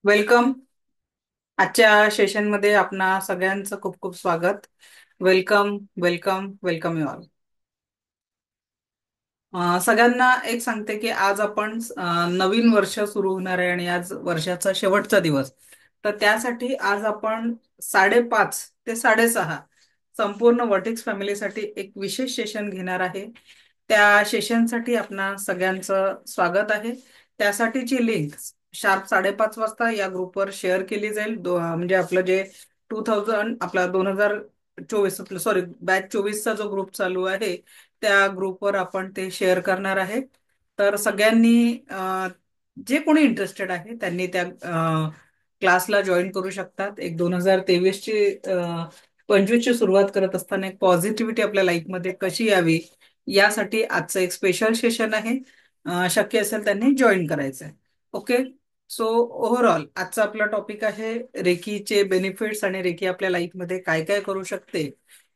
Welcome. आजच्या सेशनमध्ये आपणा सगळ्यांचं खूप खूप स्वागत. Welcome, welcome, welcome you all. सगळ्यांना एक सांगते की आज आपण नवीन वर्ष सुरू होणार आहे आणि आज वर्षाचा शेवटचा दिवस. तर त्यासाठी आज आपण 5:30 ते 6:30 संपूर्ण वर्टेक्स फॅमिलीसाठी एक विशेष सेशन घेणार आहे. त्या सेशनसाठी आपणा सगळ्यांचं स्वागत आहे. त्यासाठीची लिंक शार्प 5:30 वाजता या ग्रुपवर शेअर केली जाईल. म्हणजे आपलं जे 2024 सॉरी बॅच 24चा जो ग्रुप चालू आहे त्या ग्रुपवर आपण ते शेअर करणार आहे. तर सगळ्यांनी जे कोणी इंटरेस्टेड आहे त्यांनी त्या क्लासला जॉईन करू शकतात. एक 2023 ची 25 ची सुरुवात करत असताना एक पॉझिटिव्हिटी आपल्या लाईफमध्ये कशी यावी यासाठी आजचं एक स्पेशल सेशन आहे. शक्य असेल त्यांनी जॉईन करायचं आहे. ओके. सो ओव्हरऑल आजचा आपला टॉपिक आहे रेकीचे बेनिफिट्स आणि रेकी आपल्या लाईफमध्ये काय काय करू शकते.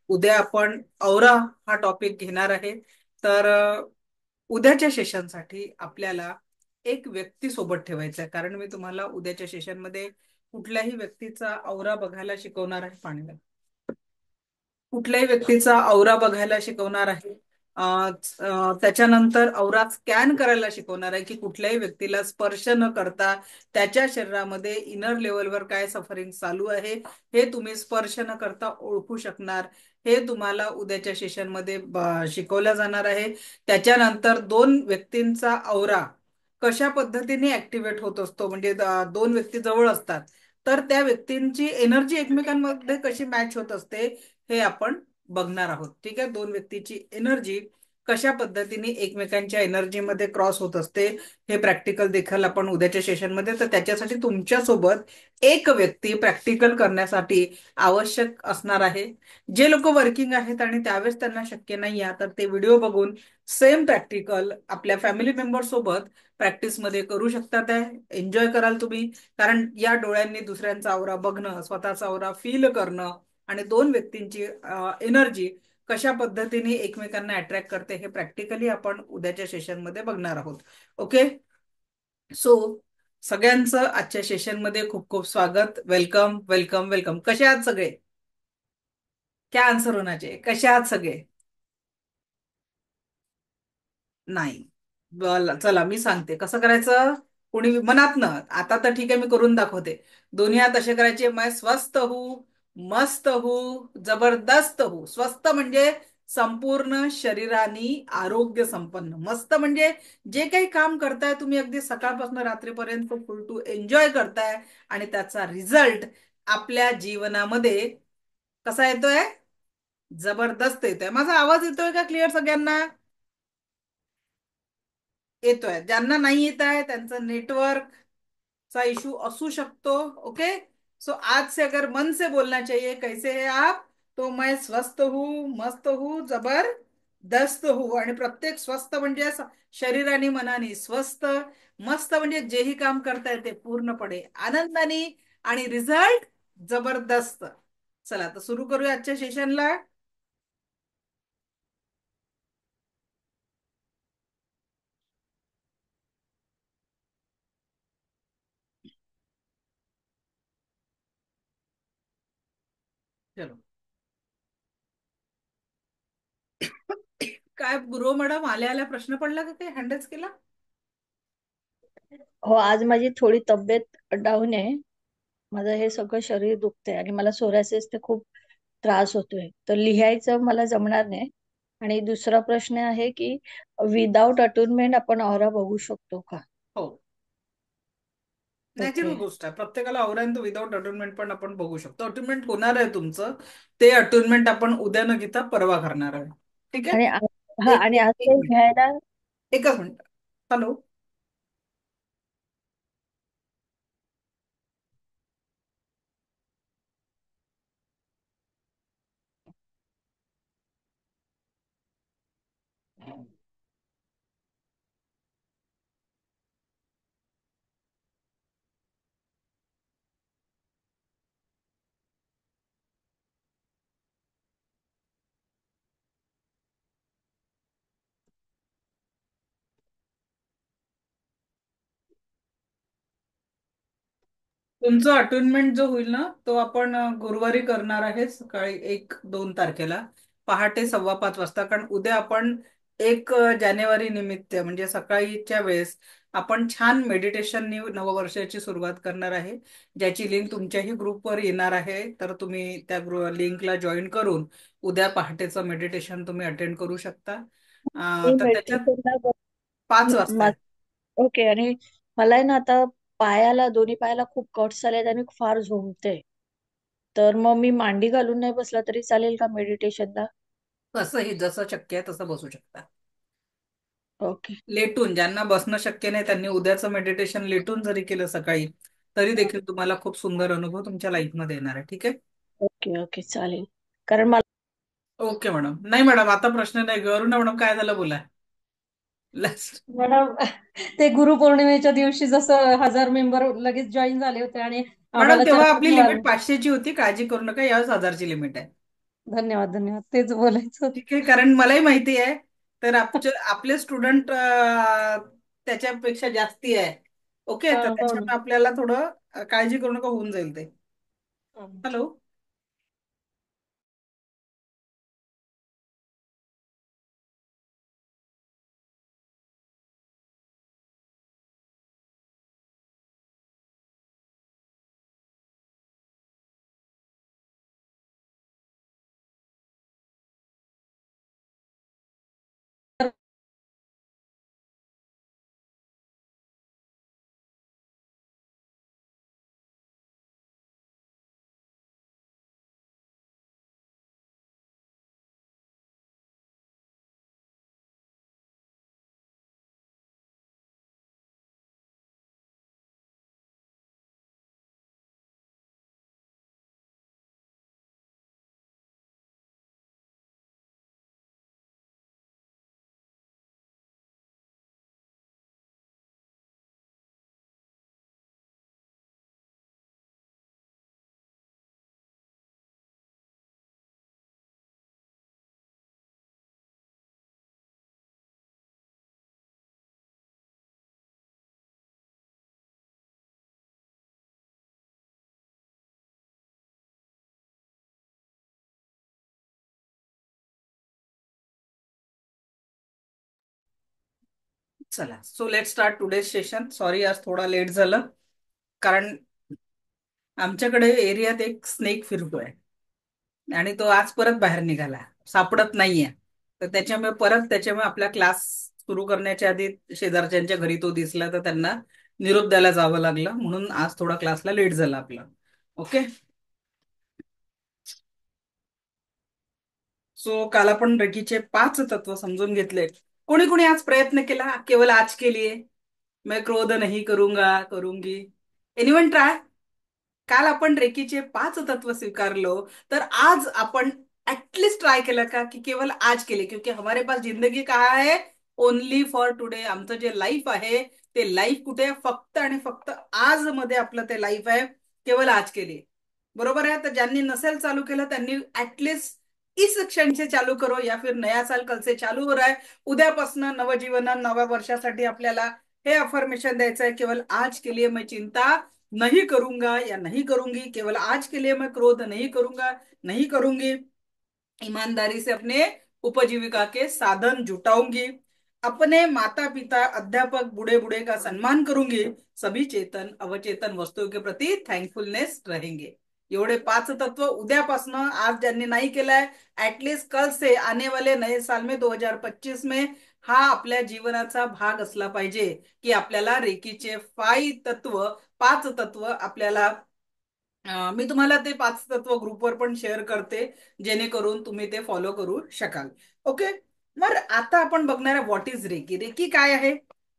उद्या आपण औरा हा टॉपिक घेणार आहे. तर उद्याच्या सेशनसाठी आपल्याला एक व्यक्ती सोबत ठेवायचा आहे, कारण मी तुम्हाला उद्याच्या सेशनमध्ये कुठल्याही व्यक्तीचा औरा बघायला शिकवणार आहे. पाण्याला कुठल्याही व्यक्तीचा औरा बघायला शिकवणार आहे. त्याच्यानंतर औरा स्कॅन करायला शिकवणार आहे की कुठल्याही व्यक्तीला स्पर्श न करता त्याच्या शरीरामध्ये इनर लेवलवर काय सफरिंग चालू आहे हे तुम्ही स्पर्श न करता ओळखू शकणार. हे तुम्हाला उद्याच्या सेशनमध्ये शिकवलं जाणार आहे. त्याच्यानंतर दोन व्यक्तींचा औरा कशा पद्धतीने ऍक्टिव्हेट होत असतो, म्हणजे दोन व्यक्ती जवळ असतात तर त्या व्यक्तींची एनर्जी एकमेकांमध्ये कशी मॅच होत असते हे आपण बघणार आहोत. ठीक आहे. दोन व्यक्तीची एनर्जी कशा पद्धतीने एकमेकांच्या एनर्जीमध्ये क्रॉस होत असते हे प्रॅक्टिकल देखील आपण उद्याच्या सेशनमध्ये. तर त्याच्यासाठी तुमच्या सोबत एक व्यक्ती प्रॅक्टिकल करण्यासाठी आवश्यक असणार आहे. जे लोक वर्किंग आहेत आणि त्यावेळेस त्यांना शक्य नाही आहे तर ते व्हिडिओ बघून सेम प्रॅक्टिकल आपल्या फॅमिली मेंबर सोबत प्रॅक्टिसमध्ये करू शकतात. आहे एन्जॉय कराल तुम्ही, कारण या डोळ्यांनी दुसऱ्यांचा आवरा बघणं, स्वतःचा आवरा फील करणं आणि दोन व्यक्तींची एनर्जी कशा पद्धतीने एकमेकांना अट्रॅक्ट करते हे प्रॅक्टिकली आपण उद्याच्या सेशनमध्ये बघणार आहोत. ओके. सो सगळ्यांचं आजच्या सेशनमध्ये खूप खूप स्वागत. Welcome, welcome, welcome. कसे आहात सगळे? क्या आन्सर होना चाहिए. कसे आहात सगळे? नाही. चला मी सांगते कसं करायचं. कोणी मनात ना, आता तर ठीक आहे मी करून दाखवते. दोन्ही हात असे करायचे. मैं स्वस्थ हूँ, मस्त हूँ, जबरदस्त हूँ. स्वस्थ म्हणजे संपूर्ण शरीरानी आरोग्य संपन्न. मस्त म्हणजे जे काही काम करताय तुम्ही अगदी सकाळपासून रात्रीपर्यंत फुल टू एन्जॉय करताय आणि त्याचा रिझल्ट आपल्या जीवनामध्ये कसा येतोय? जबरदस्त येतोय. माझा आवाज येतोय का क्लिअर सगळ्यांना? येतोय. ज्यांना नाही येत आहे त्यांचं नेटवर्क चा इशू असू शकतो. ओके. सो आज से अगर मन से बोलना चाहिए कैसे है आप, तो मैं स्वस्थ हूँ, मस्त हूँ, जबरदस्त हूँ. आणि प्रत्येक स्वस्थ म्हणजे शरीर आणि मनाने स्वस्थ, मस्त म्हणजे जेही काम करताय ते पूर्णपणे आनंदाने आणि रिझल्ट जबरदस्त. चला तर सुरू करूया आजच्या सेशनला. चलो. काय गुरु मॅडम आल्या आल्या प्रश्न पडला का काही हँडल्स केला? हो, आज माझी थोडी तब्येत डाऊन आहे. माझं हे सगळं शरीर दुखतंय आणि मला सोरायसिसचा खूप त्रास होतोय. तर लिहायचं मला जमणार नाही. आणि दुसरा प्रश्न आहे की विदाउट अटुनमेंट आपण ऑरा बघू शकतो का? हो. ओके. नॅचरल गोष्ट आहे. प्रत्येकाला आवडेल विदाऊट अटोनमेंट पण आपण बघू शकतो. अटोनमेंट होणार आहे तुमचं. ते अटोनमेंट आपण उद्या न घेता परवा करणार आहे. ठीक आहे. आणि हा, एक आणि एक आज एक ते मिनिट. घ्यायला. एकच मिनिट. हॅलो. तुमचं अटुनमेंट जो होईल ना तो आपण गुरुवारी करणार आहे सकाळी 1-2 तारखेला पहाटे 5:15 वाजता. कारण उद्या आपण 1 जानेवारी निमित्त म्हणजे सकाळीच्या वेळेस आपण छान मेडिटेशननी नववर्षाची सुरुवात करणार आहे, ज्याची लिंक तुमच्याही ग्रुपवर येणार आहे. तर तुम्ही त्या लिंकला जॉईन करून उद्या पहाटेचं मेडिटेशन तुम्ही अटेंड करू शकता. मी तर त्याच्यात मेडिटेशनला 5 वाजता आहे. ओके. आणि मला आहे ना आता दोन्ही पायाला खूप कट्स आलेत आणि फार झोंबते. तर मग मी मांडी घालून नाही बसला तरी चालेल का मेडिटेशनला? कसंही जसं शक्य आहे तसं बसू शकता. ओके. लेटून, ज्यांना बसणं शक्य नाही त्यांनी उद्याचं मेडिटेशन लेटून जरी केलं सकाळी तरी देखील तुम्हाला खूप सुंदर अनुभव तुमच्या लाईफमध्ये येणार आहे. ठीक आहे. ओके. ओके, चालेल. कारण मला ओके मॅडम. नाही मॅडम, आता प्रश्न नाही. अरुणा मॅडम काय झालं बोला. लास्ट. मॅडम, ते गुरुपौर्णिमेच्या दिवशी जसं 1000 मेंबर लगेच जॉईन झाले होते आणि मॅडम आम्हाला तेव्हा चर्चेत आपली लिमिट मिळालं. 500ची होती, काळजी करू नका. यावेळेस 1000ची लिमिट आहे. धन्यवाद, धन्यवाद. तेच बोलायचं होतं. ठीक आहे, कारण मलाही माहिती आहे. तर आपले स्टुडंट त्याच्यापेक्षा जास्ती आहे. ओके, हा, तर हो ना. त्याच्यामुळे आपल्याला थोडं काळजी करू नका, होऊन जाईल ते. हं. हॅलो. चला, so let start today session. Sorry आज थोडा लेट झालं, कारण आमच्याकडे एरियात एक स्नेक फिरतोय आणि तो आज परत बाहेर निघाला, सापडत नाहीये. तर त्याच्यामुळे आपला क्लास सुरू करण्याच्या आधी शेजारच्यांच्या घरी तो दिसला, तर त्यांना निरोप द्यायला जावं लागलं. म्हणून आज थोडा क्लासला लेट झाला आपला. ओके. सो काल आपण रेकीचे 5 तत्व समजून घेतले. कोणी कोणी आज प्रयत्न केला? केवळ आज के लिए मैं क्रोध नहीं करूंगा करूंगी. Anyone try? काल आपण रेकीचे 5 तत्व स्वीकारलो, तर आज आपण ऍटलिस्ट ट्राय केलं का की केवळ आज केले, क्योंकि हमारे पास जिंदगी कहा है? Only for today. आमचं जे लाईफ आहे ते लाईफ कुठे आहे? फक्त आणि फक्त आज मध्ये आपलं ते लाईफ आहे. केवळ आज केले. बरोबर आहे. तर ज्यांनी नसेल चालू केलं त्यांनी ऍटलिस्ट इस क्षण से चालू करो, या फिर नया साल कल से चालू हो रहा है. उद्यापासून नवजीवन नव्या वर्षासाठी आपल्याला हे अफर्मेशन द्यायचं आहे. केवळ आज के लिए मैं चिंता नहीं करूंगा या नहीं करूंगी. केवल आज के लिए मैं क्रोध नहीं करूंगा, नहीं करूंगी. ईमानदारी से अपने उपजीविका के साधन जुटाऊंगी. अपने माता पिता अध्यापक बूढ़े बूढ़े का सम्मान करूंगी. सभी चेतन अवचेतन वस्तुओं के प्रति थँकफुलनेस रहेंगे. एवढे 5 तत्व उद्यापासून, आज ज्यांनी नाही केलाय, ऍटलिस्ट कल से आने वाले नए साल में 2025 में हा आपल्या जीवनाचा भाग असला पाहिजे की आपल्याला रेकीचे 5 तत्व आपल्याला मी तुम्हाला ते 5 तत्व ग्रुपवर पण शेअर करते, जेणेकरून तुम्ही ते फॉलो करू शकाल. ओके. मग आता आपण बघणार आहे व्हॉट इज रेकी. रेकी काय आहे?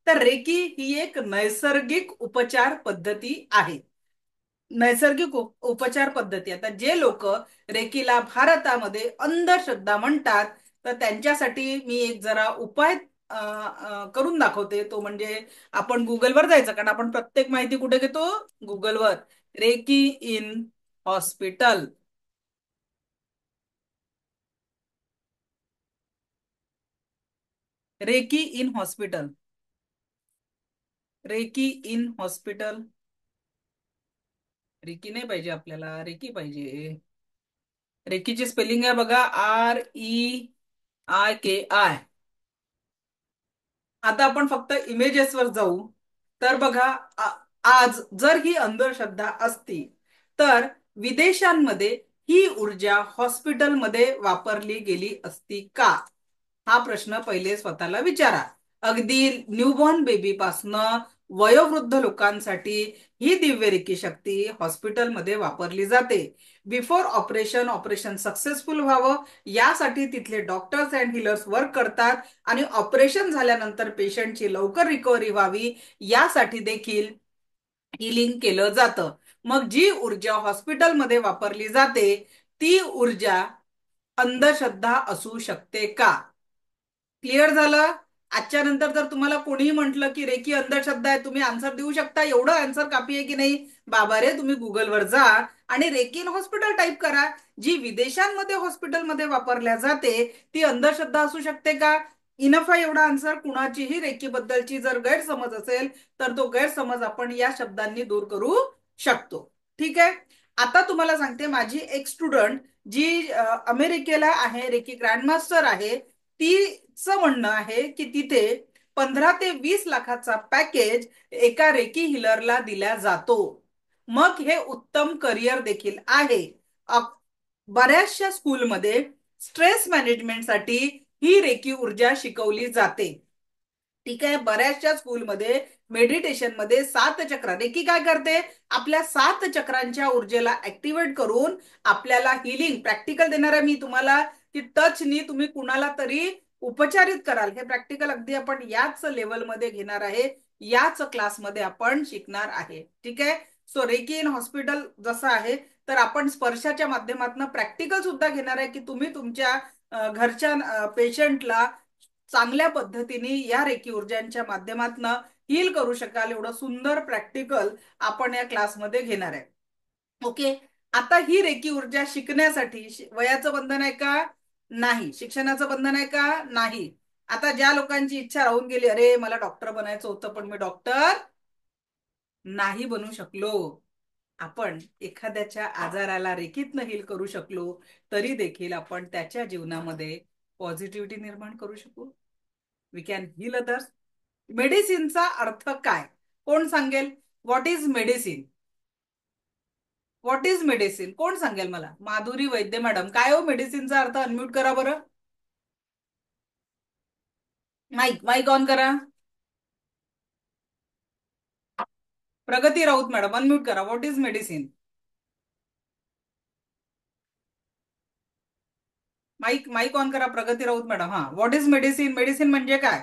तर रेकी ही एक नैसर्गिक उपचार पद्धती आहे. नैसर्गिक उपचार पद्धती. आता जे लोक रेकीला भारतामध्ये अंधश्रद्धा म्हणतात, तर त्यांच्यासाठी मी एक जरा उपाय करून दाखवते. तो म्हणजे आपण गुगलवर जायचं, कारण आपण प्रत्येक माहिती कुठे घेतो? गुगलवर. Reiki in hospital. Reiki in hospital. Reiki in hospital. Reiki नाही पाहिजे आपल्याला, रेकी पाहिजे. रेकीची स्पेलिंग आहे बघा, REIKI. आता आपण फक्त इमेजेसवर जाऊ. तर बघा, आज जर ही अंधश्रद्धा असती तर विदेशांमध्ये ही ऊर्जा हॉस्पिटलमध्ये वापरली गेली असती का? हा प्रश्न पहिले स्वतःला विचारा. अगदी न्यूबॉर्न बेबी पासनं वयोवृद्ध लोकांसाठी ही दिव्य रेकी शक्ती हॉस्पिटलमध्ये वापरली जाते. बिफोर ऑपरेशन, ऑपरेशन सक्सेसफुल व्हावं यासाठी तिथले डॉक्टर्स अँड हिलर्स वर्क करतात आणि ऑपरेशन झाल्यानंतर पेशंटची लवकर रिकव्हरी व्हावी यासाठी देखील हिलिंग केलं जातं. मग जी ऊर्जा हॉस्पिटलमध्ये वापरली जाते ती ऊर्जा अंधश्रद्धा असू शकते का? क्लिअर झालं? आजच्या नंतर जर तुम्हाला कोणीही म्हटलं की रेकी अंधश्रद्धा आहे, तुम्ही आन्सर देऊ शकता. एवढं आन्सर कापी आहे की नाही? बाबा रे, तुम्ही गुगलवर जा आणि रेकी इन हॉस्पिटल टाईप करा. जी विदेशांमध्ये हॉस्पिटलमध्ये वापरल्या जाते ती अंधश्रद्धा असू शकते का? इनफ आहे एवढा आन्सर. कुणाचीही रेकी बद्दलची जर गैरसमज असेल तर तो गैरसमज आपण या शब्दांनी दूर करू शकतो. ठीक आहे. आता तुम्हाला सांगते, माझी एक स्टुडंट जी अमेरिकेला आहे, रेकी ग्रँडमास्टर आहे, तिचं म्हणणं आहे की तिथे 15 ते 20 लाखाचा पॅकेज एका रेकी हिलरला दिला जातो. मग हे उत्तम करिअर देखील आहे. बऱ्याचशा स्कूलमध्ये स्ट्रेस मॅनेजमेंटसाठी ही रेकी ऊर्जा शिकवली जाते. ठीक आहे. बऱ्याचशा स्कूलमध्ये मेडिटेशन मध्ये 7 चक्र, रेकी काय करते, आपल्या 7 चक्रांच्या ऊर्जेला ऍक्टिव्हेट करून आपल्याला हिलिंग. प्रॅक्टिकल देणार आहे मी तुम्हाला की टचनी तुम्ही कुणाला तरी उपचारित कराल. हे प्रॅक्टिकल अगदी आपण याच लेवलमध्ये घेणार आहे, याच क्लासमध्ये आपण शिकणार आहे. ठीक आहे. सो रेकी इन हॉस्पिटल जसं आहे तर आपण स्पर्शाच्या माध्यमातून प्रॅक्टिकल सुद्धा घेणार आहे की तुम्ही तुमच्या घरच्या पेशंटला चांगल्या पद्धतीने या रेकी ऊर्जांच्या माध्यमातून हील करू शकाल. एवढं सुंदर प्रॅक्टिकल आपण या क्लासमध्ये घेणार आहे. ओके. आता ही रेकी ऊर्जा शिकण्यासाठी वयाचं बंधन आहे का? नाही. शिक्षणाचं बंधन आहे का? नाही. आता ज्या लोकांची इच्छा राहून गेली, अरे मला डॉक्टर बनायचं होतं पण मी डॉक्टर नाही बनू शकलो, आपण एखाद्याच्या आजाराला रेकीतनं हील करू शकलो तरी देखील आपण त्याच्या जीवनामध्ये पॉझिटिव्हिटी निर्माण करू शकू. We can heal others. मेडिसिनचा अर्थ काय? कोण सांगेल? What is medicine? What is medicine कोण सांगेल मला? माधुरी वैद्य मॅडम, काय हो मेडिसिनचा अर्थ? अनम्यूट करा बरं. माईक माईक ऑन करा. प्रगती राऊत मॅडम, अनम्यूट करा. What is medicine? Mic mic on करा. प्रगती राऊत मॅडम, हा. What is medicine? मेडिसिन म्हणजे काय?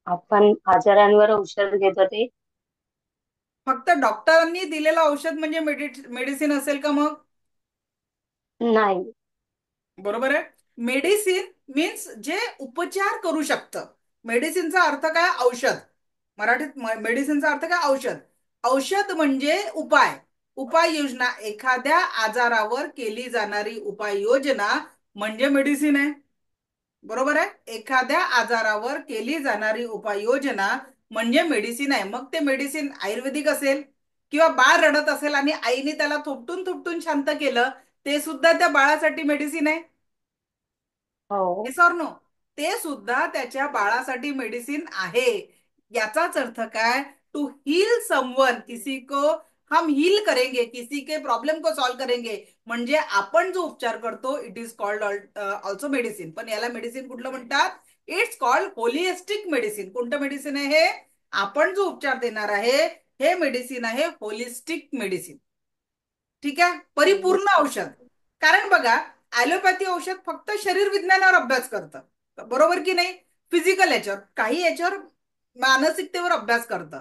आपण आजारांवर औषध घेतो ते. फक्त डॉक्टरांनी दिलेलं औषध म्हणजे मेडिसिन असेल का मग? नाही. बरोबर आहे. मेडिसिन मीन्स जे उपचार करू शकतं. मेडिसिनचा अर्थ काय? औषध. मराठीत मेडिसिनचा अर्थ काय? औषध. औषध म्हणजे उपाय, उपाययोजना. एखाद्या आजारावर केली जाणारी उपाययोजना म्हणजे मेडिसिन आहे. बरोबर आहे. एखाद्या आजारावर केली जाणारी उपाययोजना म्हणजे मेडिसिन आहे. मग ते मेडिसिन आयुर्वेदिक असेल किंवा बाळ रडत असेल आणि आईने त्याला थोपटून थोपटून शांत केलं, ते सुद्धा त्या बाळासाठी मेडिसिन आहे. हो. Yes or no? ते सुद्धा त्याच्या बाळासाठी मेडिसिन आहे. याचाच अर्थ काय? To heal someone. किसी को हम हील करेंगे, किसी के प्रॉब्लेम को सॉल्व करेंगे, म्हणजे आपण जो उपचार करतो it is called also medicine. पण याला मेडिसिन कुठलं म्हणतात? It's called holistic medicine. कोणतं मेडिसिन आहे हे? आपण जो उपचार देणार आहे हे मेडिसिन आहे होलिस्टिक मेडिसिन. ठीक आहे. परिपूर्ण औषध. कारण बघा, ऍलोपॅथी औषध फक्त शरीर विज्ञानावर अभ्यास करतं, बरोबर की नाही? फिजिकल याच्यावर, काही याच्यावर मानसिकतेवर अभ्यास करतं.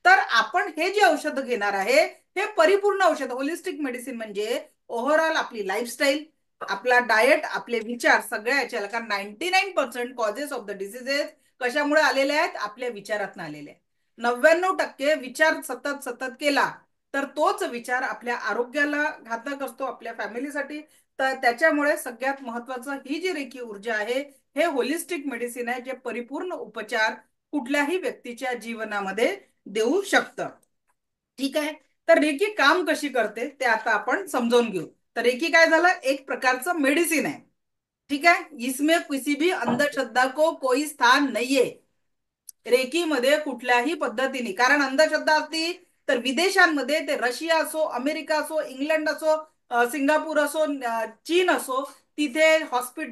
तर आपण हे जे औषध घेणार आहे हे परिपूर्ण औषध. होलिस्टिक मेडिसिन म्हणजे ओव्हरऑल आपली लाईफस्टाईल, आपला डाएट, आपले विचार, सगळ्या याच्याला. कारण 99% कॉजेस ऑफ द डिसीजेस कशामुळे आलेले आहेत? आपल्या विचारातून आलेले आहेत. 99% विचार सतत सतत केला तर तोच विचार आपल्या आरोग्याला घातक असतो, आपल्या फॅमिलीसाठी. तर त्याच्यामुळे सगळ्यात महत्वाचं, ही जी रेकी ऊर्जा आहे हे होलिस्टिक मेडिसिन आहे, जे परिपूर्ण उपचार कुठल्याही व्यक्तीच्या जीवनामध्ये देऊ शकतं. ठीक आहे. तर रेकी काम कशी करते ते आता आपण समजावून घेऊ. तर रेकी काय झालं, एक प्रकारचं मेडिसिन आहे. ठीक है, इसमें किसी भी अंधश्रद्धा को कोई स्थान नाहीये. रेकी मध्ये कुठल्याही पद्धतीने, कारण अंधश्रद्धा असती तर विदेशांमध्ये, ते रशिया असो, अमेरिका असो, इंग्लंड असो, सिंगापूर असो, चीन असो, तिथे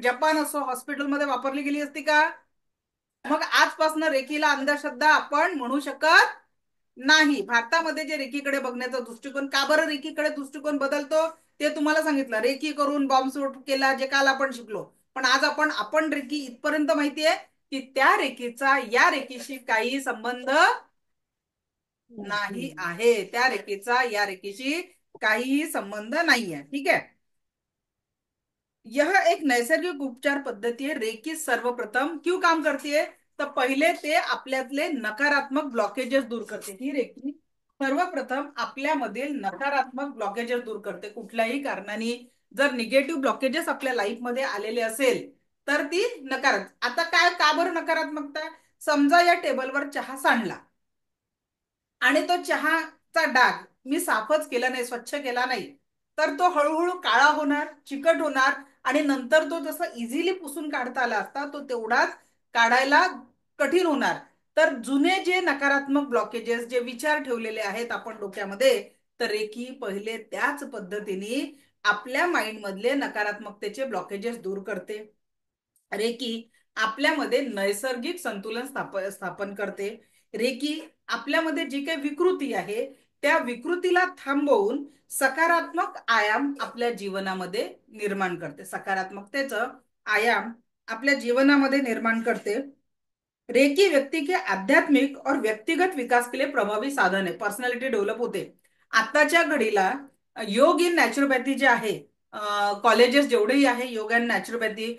जपान असो, हॉस्पिटलमध्ये वापरली गेली असती का? मग आजपासून रेकीला अंधश्रद्धा आपण म्हणू शकत नाही. भारतामध्ये जे रेकीकडे बघण्याचा दृष्टिकोन, का बरं रेकीकडे दृष्टिकोन बदलतो ते तुम्हाला सांगितलं. रेकी करून बॉम्ब केला, जे काल आपण शिकलो. पण आज आपण रेकी इथपर्यंत माहितीये की त्या रेकीचा या रेकीशी काही संबंध नाही आहे. त्या रेकीचा या रेकीशी काहीही संबंध नाही आहे. ठीक है, यह एक नैसर्गिक उपचार पद्धती है. रेकी सर्वप्रथम क्यों काम करती है, तर पहिले ते आपल्यातले नकारात्मक ब्लॉकेजेस दूर करते. ही रेकी सर्वप्रथम आपल्यामधील नकारात्मक ब्लॉकेजेस दूर करते. कुठल्याही कारणाने जर निगेटिव्ह ब्लॉकेजेस आपल्या लाईफ मध्ये आलेले असेल तर ती नकारात्मक. आता काय, का बरं नकारात्मकता? समजा या टेबलवर चहा सांडला आणि तो चहाचा डाग मी साफच केला नाही, स्वच्छ केला नाही, तर तो हळूहळू काळा होणार, चिकट होणार, आणि नंतर तो जसा इझिली पुसून काढता आला असता तो तेवढाच काढायला कठीण होणार. तर जुने जे नकारात्मक ब्लॉकेजेस, जे विचार ठेवलेले आहेत आपण डोक्यामध्ये, तर रेकी पहिले त्याच पद्धतीने आपल्या माइंड मधले नकारात्मकतेचे ब्लॉकेजेस दूर करते. रेकी आपल्यामध्ये नैसर्गिक संतुलन स्थापन करते. रेकी आपल्यामध्ये जी काही विकृती आहे त्या विकृतीला थांबवून सकारात्मक आयाम आपल्या जीवनामध्ये निर्माण करते. सकारात्मकतेचं आयाम आपल्या जीवनामध्ये निर्माण करते. रेकी व्यक्ति के आध्यात्मिक और व्यक्तिगत विकास के लिए प्रभावी साधन आहे. पर्सनॅलिटी डेव्हलप होते. आताच्या घडीला योग इन नॅचरोपॅथी जे आहे, कॉलेजेस जेवढेही आहे योग अँड नॅचरोपॅथी,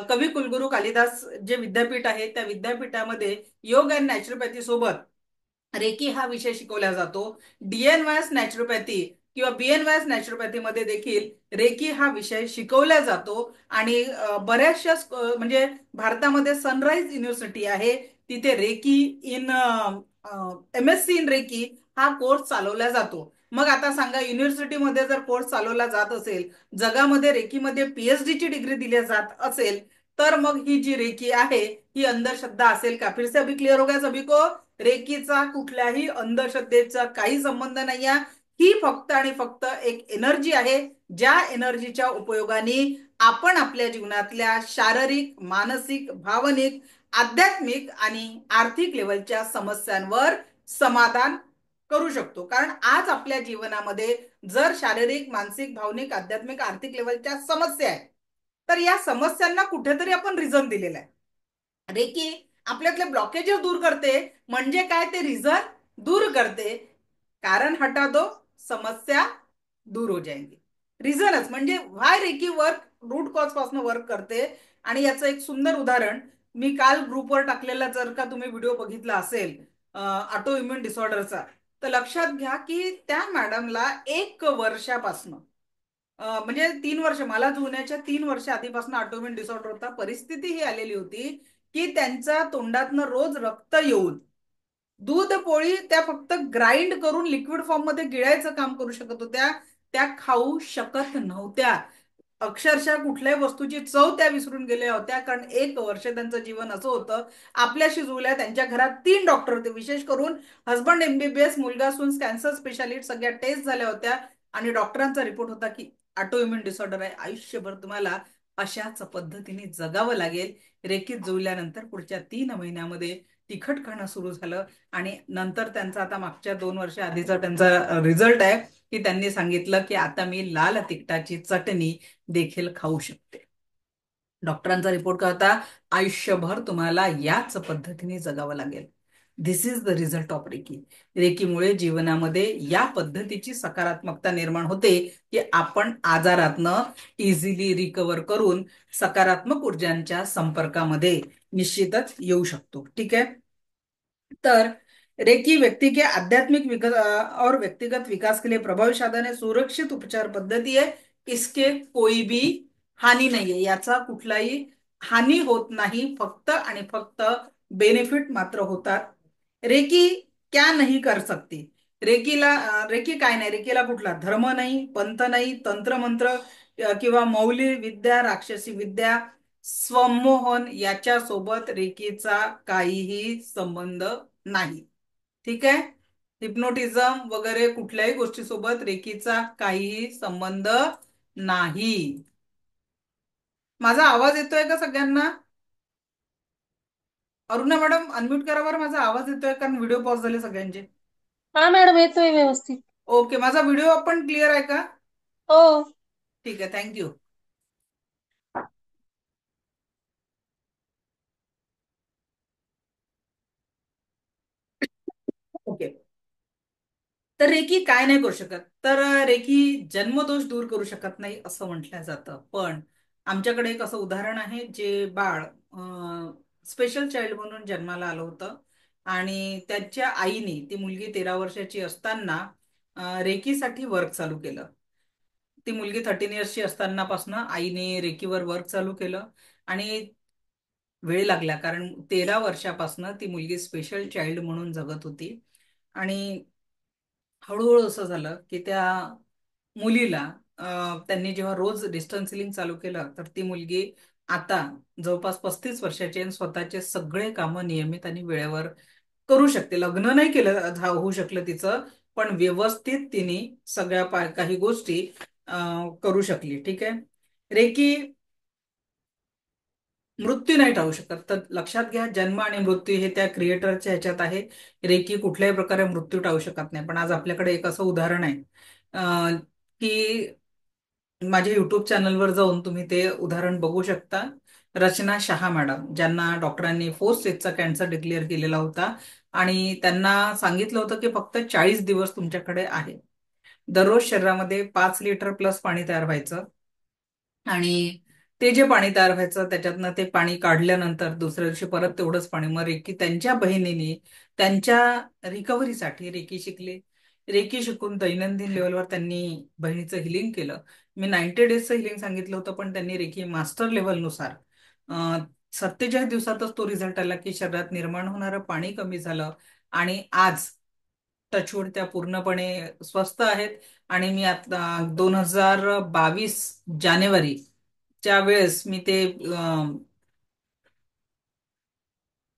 कवी कुलगुरू कालिदास जे विद्यापीठ आहे त्या विद्यापीठामध्ये योग अँड नॅचरोपॅथी सोबत रेकी हा विषय शिकवला जातो. डीएनवायएस नॅचरोपॅथी किंवा बीएनवायएस नॅचरोपॅथी मध्ये देखील रेकी हा विषय शिकवला जातो. आणि बऱ्याचशा म्हणजे भारतामध्ये सनराइज युनिव्हर्सिटी आहे, तिथे reiki in MSc in reiki हा कोर्स चालवला जातो. मग आता सांगा, युनिव्हर्सिटीमध्ये जर कोर्स चालवला जात असेल, जगामध्ये रेकीमध्ये PhD ची डिग्री दिली जात असेल, तर मग ही जी रेकी आहे ही अंधश्रद्धा असेल का? फिर से अभी क्लियर हो गया सभी को? रेकीचा कुठल्याही अंधश्रद्धेचा काही संबंध नाही आहे. ही फक्त आणि फक्त एक एनर्जी आहे, ज्या एनर्जीच्या उपयोगाने आपण आपल्या जीवनातल्या शारीरिक, मानसिक, भावनिक, आध्यात्मिक आणि आर्थिक लेवलच्या समस्यांवर समाधान करू शकतो. कारण आज आपल्या जीवनामध्ये जर शारीरिक, मानसिक, भावनिक, आध्यात्मिक, आर्थिक लेवलच्या समस्या आहेत, तर या समस्यांना कुठेतरी आपण रिझन दिलेला आहे. रेकी आपल्यातले ब्लॉकेजेस दूर करते. म्हणजे काय, ते रिझन दूर करते. कारण हटा दो, समस्या दूर हो जाएंगी. रिझनच म्हणजे व्हाय रेकी वर्क, रूट कॉज पासून वर्क करते. आणि याचं एक सुंदर उदाहरण मी काल ग्रुपवर टाकलेला, जर का तुम्ही व्हिडिओ बघितला असेल ऑटो इम्युन डिसऑर्डरचा, तर लक्षात घ्या की त्या मॅडमला 1 वर्षापासून, म्हणजे 3 वर्ष, मला जुन्याच्या 3 वर्ष आधीपासून ऑटोइम्युन डिसऑर्डर होता. परिस्थिती ही आलेली होती की त्यांच्या तोंडातनं रोज रक्त येऊन दूध पोळी त्या फक्त ग्राइंड करून लिक्विड फॉर्म मध्ये गिळायचं काम करू शकत होत्या, त्या खाऊ शकत नव्हत्या. अक्षरशः कुठल्याही वस्तूची चव त्या विसरून गेल्या होत्या. कारण 1 वर्ष त्यांचं जीवन असं होतं. आपल्याशी जुळल्या. त्यांच्या घरात 3 डॉक्टर होते, विशेष करून हजबंड MBBS, मुलगा सून कॅन्सर स्पेशालिस्ट, सगळ्या टेस्ट झाल्या होत्या. आणि डॉक्टरांचा रिपोर्ट होता की ऑटो इम्युन डिसऑर्डर आहे, आयुष्यभर तुम्हाला अशाच पद्धतीने जगावं लागेल. रेकीत जुळल्यानंतर पुढच्या 3 महिन्यामध्ये तिखट खाणं सुरू झालं. आणि नंतर त्यांचा, आता मागच्या 2 वर्ष आधीचा त्यांचा रिझल्ट आहे की त्यांनी सांगितलं की आता मी लाल तिखटाची चटणी देखील खाऊ शकते. डॉक्टरांचा रिपोर्ट काय होता? आयुष्यभर तुम्हाला याच पद्धतीने जगावं लागेल. This is the result of reiki. रेकीमुळे जीवनामध्ये या पद्धतीची सकारात्मकता निर्माण होते की आपण आजारातनं इझिली रिकवर करून सकारात्मक ऊर्जांच्या संपर्कामध्ये निश्चितच येऊ शकतो. ठीक आहे, तर रेकी व्यक्ति के आध्यात्मिक विकास और व्यक्तिगत विकास के लिए प्रभावी साधन है, सुरक्षित उपचार पद्धती है. इसके कोई भी हानी नाही आहे, याचा कुठलाही हानी होत नाही, फक्त आणि फक्त बेनिफिट मात्र होतात. रेकी क्या नहीं कर सकती? रेकी काय नाही, रेकीला कुठला धर्म नाही, पंथ नाही, तंत्र मंत्र किंवा मौली विद्या, राक्षसी विद्या, स्वमोहन याच्या सोबत रेकीचा काहीही संबंध नाही. ठीक आहे. हिप्नोटिझम वगैरे कुठल्याही गोष्टीसोबत रेकीचा काहीही संबंध नाही. माझा आवाज येतोय का सगळ्यांना? अरुणा मॅडम अनम्यूट करा बरं, माझा आवाज येतोय कारण व्हिडिओ पॉज झाले सगळ्यांचे. हा मॅडम, येतोय व्यवस्थित. ओके, माझा व्हिडिओ पण क्लिअर आहे का? हो. ठीक आहे, थँक्यू. ओके. तर रेकी काय नाही करू शकत, तर रेकी जन्मदोष दूर करू शकत नाही असं म्हटलं जातं. पण आमच्याकडे एक असं उदाहरण आहे, जे बाळ स्पेशल चाइल्ड म्हणून जन्माला आलं होतं आणि त्याच्या आईने, ती मुलगी 13 वर्षाची असताना रेकीसाठी वर्क चालू केलं. ती मुलगी 13 इयर्सची असतानापासून आईने रेकीवर वर्क चालू केलं आणि वेळ लागला कारण 13 वर्षापासून ती मुलगी स्पेशल चाइल्ड म्हणून जगत होती. आणि हळूहळू असं झालं की त्या मुलीला त्यांनी जेव्हा रोज डिस्टन्स सिलिंग चालू केलं, तर ती मुलगी आता जवळपास 35 वर्षाची आणि स्वतःचे सगळे कामं नियमित आणि वेळेवर करू शकते. लग्न नाही केलं होऊ शकलं तिचं, पण व्यवस्थित तिने सगळ्या काही गोष्टी करू शकली. ठीक आहे. रेकी मृत्यू नाही टाळू शकत, तर लक्षात घ्या, जन्म आणि मृत्यू हे त्या क्रिएटरच्या ह्याच्यात आहे. रेकी कुठल्याही प्रकारे मृत्यू टाळू शकत नाही. पण आज आपल्याकडे एक असं उदाहरण आहे की माझ्या युट्यूब चॅनलवर जाऊन तुम्ही ते उदाहरण बघू शकता. रचना शहा मॅडम, ज्यांना डॉक्टरांनी 4 स्टेजचा कॅन्सर डिक्लेअर केलेला होता आणि त्यांना सांगितलं होतं की फक्त 40 दिवस तुमच्याकडे आहे. दररोज शरीरामध्ये 5 लिटर प्लस पाणी तयार व्हायचं आणि ते जे पाणी तयार व्हायचं त्याच्यातनं ते पाणी काढल्यानंतर दुसऱ्या दिवशी परत तेवढंच पाणी. मग रेकी त्यांच्या बहिणीने त्यांच्या रिकव्हरीसाठी रेकी शिकले. रेकी शिकून दैनंदिन लेवलवर त्यांनी बहिणीचं हिलिंग केलं. मी 90 डेजचं हिलिंग सांगितलं होतं, पण त्यांनी रेकी मास्टर लेवलनुसार 47 दिवसातच तो रिझल्ट आला की शरीरात निर्माण होणारं पाणी कमी झालं आणि आज टचवूड त्या पूर्णपणे स्वस्थ आहेत. आणि मी आता 2022 जानेवारीच्या वेळेस मी ते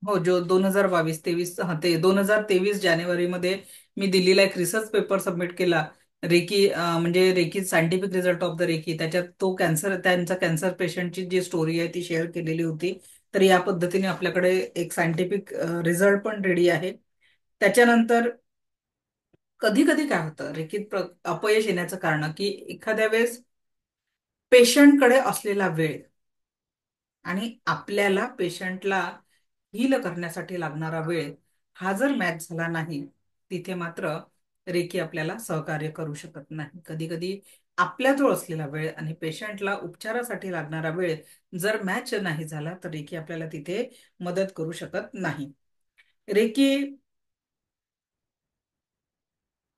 हो, जो 2022-23, हा ते 2023 जानेवारीमध्ये मी दिल्लीला एक रिसर्च पेपर सबमिट केला. रेकी म्हणजे reiki scientific result of the reiki, त्याच्यात तो त्यांचा कॅन्सर पेशंटची जी स्टोरी आहे ती शेअर केलेली होती. तर या पद्धतीने आपल्याकडे एक सायंटिफिक रिझल्ट पण रेडी आहे. त्याच्यानंतर कधी कधी काय होतं रेकीत अपयश येण्याचं कारण की एखाद्या वेळेस पेशंटकडे असलेला वेळ आणि आपल्याला पेशंटला हील करण्यासाठी लागणारा वेळ हा जर मॅच झाला नाही, तिथे मात्र रेकी आपल्याला सहकार्य करू शकत नाही. कधी कधी आपल्याजवळ असलेला वेळ आणि पेशंटला उपचारासाठी लागणारा वेळ जर मॅच नाही झाला, तर रेकी आपल्याला तिथे मदत करू शकत नाही. रेकी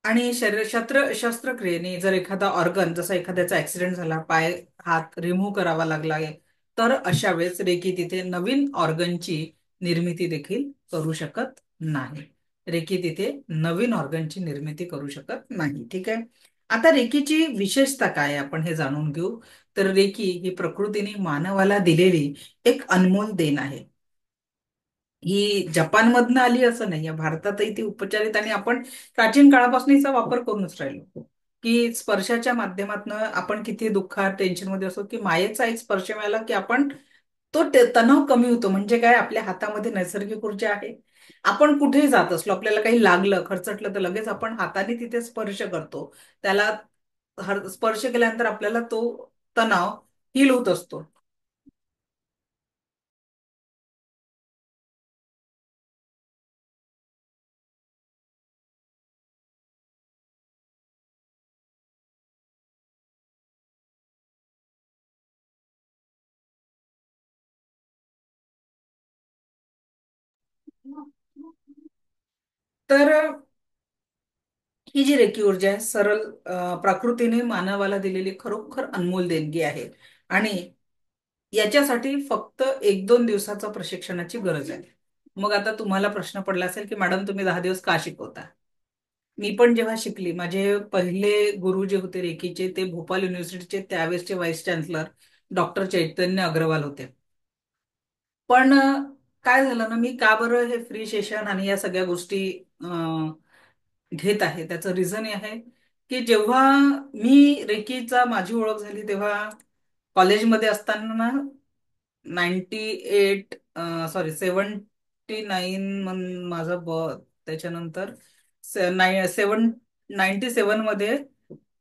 आणि शस्त्रक्रियेने जर एखादा ऑर्गन, जसा एखाद्याचा ऍक्सिडेंट झाला, पाय हात रिमूव्ह करावा लागला आहे, तर अशा वेळेस रेकी तिथे नवीन ऑर्गनची निर्मिती देखील करू शकत नाही. रेकी तिथे नवीन ऑर्गनची निर्मिती करू शकत नाही. ठीक आहे. आता रेकीची विशेषता काय आहे आपण हे जाणून घेऊ. तर रेकी ही प्रकृतीने मानवाला दिलेली एक अनमोल देण आहे. ही जपानमधनं आली असं नाहीये, भारतातही ती उपचारित आणि आपण प्राचीन काळापासून हिचा वापर करूनच राहिलो. की स्पर्शाच्या माध्यमातून आपण किती दुःखात टेन्शन मध्ये असो, की मायेचा एक स्पर्श मिळाला की आपण तो तणाव कमी होतो. म्हणजे काय, आपल्या हातामध्ये नैसर्गिक ऊर्जा आहे. आपण कुठेही जात असलो, आपल्याला काही लागलं खरचटलं, तर लगेच आपण हाताने तिथे स्पर्श करतो. त्याला स्पर्श केल्यानंतर आपल्याला तो तणाव हील होत असतो. तर ही जी रेकी ऊर्जा आहे, सरळ प्रकृतीने मानवाला दिलेली खरोखर अनमोल देणगी आहे. आणि याच्यासाठी फक्त 1-2 दिवसाचा प्रशिक्षणाची गरज आहे. मग आता तुम्हाला प्रश्न पडला असेल की मॅडम तुम्ही 10 दिवस का शिकवता? मी पण जेव्हा शिकली, माझे पहिले गुरु जे होते रेकीचे ते भोपाल युनिव्हर्सिटीचे त्यावेळेसचे व्हाईस चान्सलर डॉक्टर चैतन्य अग्रवाल होते. पण काय झालं ना, मी का बरं हे फ्री सेशन आणि या सगळ्या गोष्टी घेत आहे, त्याचं रिझन हे आहे की जेव्हा मी रेकीचा माझी ओळख झाली तेव्हा कॉलेजमध्ये असताना 98 सॉरी 79 माझं त्याच्यानंतर 97 मध्ये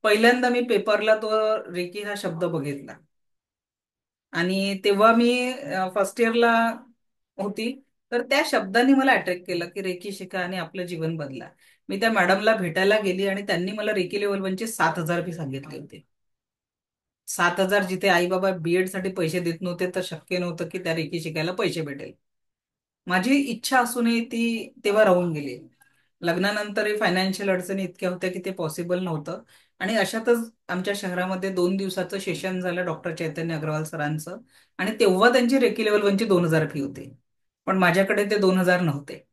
पहिल्यांदा मी पेपरला तो रेकी हा शब्द बघितला. आणि तेव्हा मी फर्स्ट इयरला होती. तर त्या शब्दाने मला अट्रॅक्ट केलं की रेकी शिका आणि आपलं जीवन बदला. मी त्या मॅडमला भेटायला गेली आणि त्यांनी मला रेकी लेवल 1चे 7,000 फी सांगितले होते. 7,000, जिथे आई बाबा बीएड साठी पैसे देत नव्हते तर शक्य नव्हतं की त्या रेकी शिकायला पैसे भेटेल. माझी इच्छा असूनही ती तेव्हा राहून गेली. लग्नानंतरही फायनान्शियल अडचणी इतक्या होत्या की ते पॉसिबल नव्हतं. आणि अशातच आमच्या शहरामध्ये 2 दिवसाचं सेशन झालं डॉक्टर चैतन्य अग्रवाल सरांचं. आणि तेव्हा त्यांची रेकी लेवल 1ची 2,000 फी होती. पण माझ्याकडे ते 2,000 नव्हते.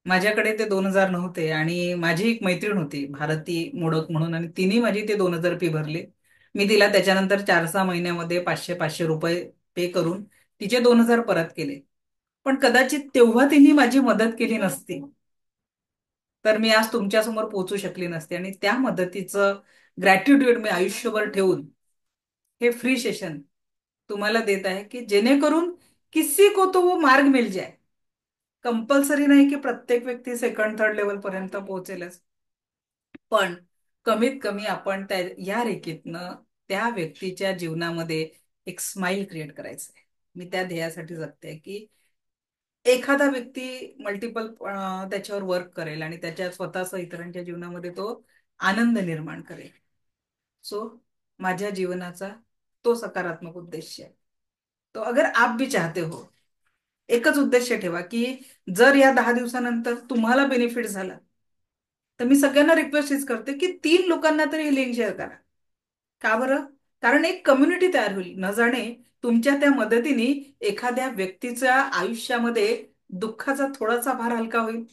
माझ्याकडे ते 2,000 नव्हते आणि माझी एक मैत्रीण होती भारती मोडक म्हणून, आणि तिने माझी ते 2,000 फी भरली. मी तिला त्याच्यानंतर 4-6 महिन्यामध्ये 500-500 रुपये पे करून तिचे 2,000 परत केले. पण कदाचित तेव्हा तिने माझी मदत केली नसती तर मी आज तुमच्या समोर पोहोचू शकली नसते. आणि त्या मदतीचं ग्रॅटिट्यूड मी आयुष्यभर ठेवून हे फ्री सेशन तुम्हाला देत आहे की जेणेकरून किसी को तो वो मार्ग मिल जाए. कंपल्सरी नाही की प्रत्येक व्यक्ती सेकंड थर्ड लेवल पर्यंत पोहोचेलच, पण कमीत कमी आपण त्या या रेखीतनं त्या व्यक्तीच्या जीवनामध्ये एक स्माइल क्रिएट करायचं आहे. मी त्या ध्येयासाठी जगते की एखादा व्यक्ती मल्टिपल त्याच्यावर वर्क करेल आणि त्याच्या स्वतःसह इतरांच्या जीवनामध्ये तो आनंद निर्माण करेल. सो माझ्या जीवनाचा तो सकारात्मक उद्देश आहे. तो अगर आप भी चाहते हो, एकच उद्देश ठेवा की जर या 10 दिवसानंतर तुम्हाला बेनिफिट झाला तर मी सगळ्यांना रिक्वेस्ट हीच करते की 3 लोकांना तरी ही लिंक शेअर करा. का बरं? कारण एक कम्युनिटी तयार होईल. न जाणे तुमच्या त्या मदतीने एखाद्या व्यक्तीच्या आयुष्यामध्ये दुःखाचा थोडासा भार हलका होईल.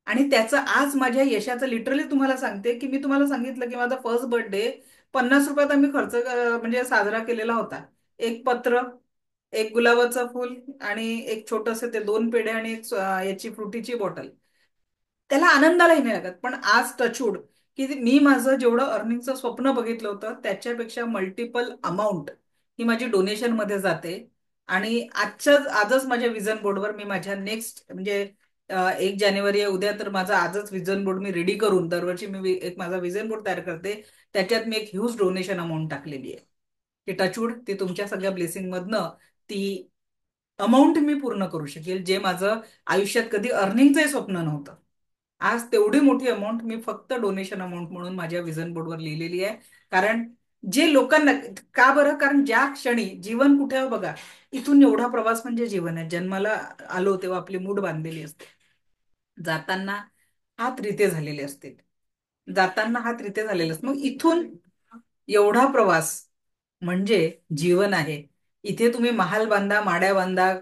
आणि त्याचं आज माझ्या यशाचं लिटरली तुम्हाला सांगते की मी तुम्हाला सांगितलं की माझा फर्स्ट बर्थडे 50 रुपयात आम्ही खर्च म्हणजे साजरा केलेला होता. एक पत्र, एक गुलाबाचं फुल आणि एक छोटस ते 2 पेढे आणि एक याची फ्रुटीची बॉटल. त्याला आनंदालाही नाही लागत. पण आज टचवूड की मी माझं जेवढं अर्निंगचं स्वप्न बघितलं होतं त्याच्यापेक्षा मल्टिपल अमाऊंट ही माझी डोनेशन मध्ये जाते. आणि आजच माझ्या विजन बोर्डवर मी माझ्या नेक्स्ट म्हणजे 1 जानेवारी आहे उद्या, तर माझा आजच विजन बोर्ड मी रेडी करून दरवर्षी मी एक माझा विजन बोर्ड तयार करते. त्याच्यात मी एक ह्यूज डोनेशन अमाऊंट टाकलेली आहे की टचवूड ती तुमच्या सगळ्या ब्लेसिंग मधनं ती अमाऊंट मी पूर्ण करू शकेल, जे माझं आयुष्यात कधी अर्निंगचंही स्वप्न नव्हतं. आज तेवढी मोठी अमाऊंट मी फक्त डोनेशन अमाऊंट म्हणून माझ्या विजन बोर्डवर लिहिलेली आहे. कारण जे लोकांना, का बरं? कारण ज्या क्षणी जीवन कुठे आहे बघा, इथून एवढा प्रवास म्हणजे जीवन आहे. जन्माला आलो तेव्हा आपली मूड बांधलेली असते, जाताना हात रिते झालेले असतील, जाताना हात रिते झालेले असतील. मग इथून एवढा प्रवास म्हणजे जीवन आहे. इथे तुम्ही महाल बांधा, माड्या बांधा,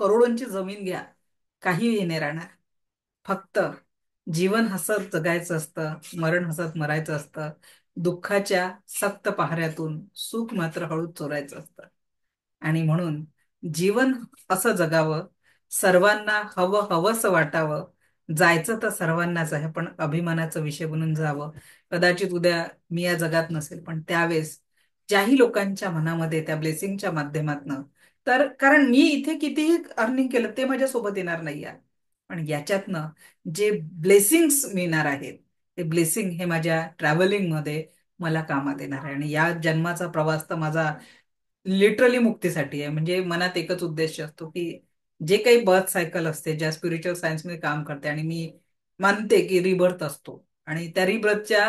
करोडोंची जमीन घ्या, काही हे नाही राहणार. फक्त जीवन हसत जगायचं असतं, मरण हसत मरायचं असतं. दुःखाच्या सक्त पहाऱ्यातून सुख मात्र हळूच चोरायचं असतं. आणि म्हणून जीवन असं जगावं, सर्वांना हवं हवंसं वाटावं. जायचं तर सर्वांनाच आहे, पण अभिमानाचा विषय बनून जावं. कदाचित उद्या मी या जगात नसेल, पण त्यावेळेस ज्याही लोकांच्या मनामध्ये त्या ब्लेसिंगच्या माध्यमातनं, तर कारण मी इथे कितीही अर्निंग केलं ते माझ्या सोबत येणार नाही आहे, पण याच्यातनं जे ब्लेसिंग्स मिळणार आहेत ते ब्लेसिंग हे माझ्या ट्रॅव्हलिंग मध्ये मला कामात येणार आहे. आणि या जन्माचा प्रवास तर माझा लिटरली मुक्तीसाठी आहे. म्हणजे मनात एकच उद्देश असतो की जे काही बर्थ सायकल असते, ज्या स्पिरिच्युअल सायन्स मध्ये काम करते, आणि मी मानते की रिबर्थ असतो आणि त्या रिबर्थच्या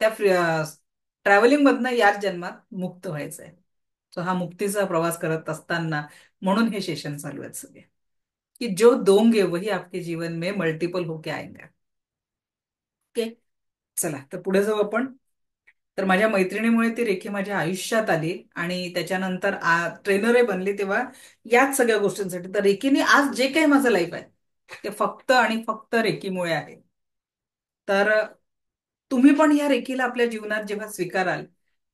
त्या ट्रॅव्हलिंग मधनं याच जन्मात मुक्त व्हायचं आहे. सो हा मुक्तीचा प्रवास करत असताना म्हणून हे सेशन चालू आहेत सगळे, कि जो दोगे वही आपके जीवन में मल्टीपल होके आएंगे. ओके, चला तर पुढे जाऊ आपण. तर माझ्या मैत्रिणीमुळे ती रेखी माझ्या आयुष्यात आली आणि त्याच्यानंतर ट्रेनरही बनली तेव्हा याच सगळ्या गोष्टींसाठी. तर रेखीने आज जे काही माझं लाईफ आहे ते फक्त आणि फक्त रेकीमुळे आहे. तर तुम्ही पण या रेकीला आपल्या जीवनात जेव्हा स्वीकाराल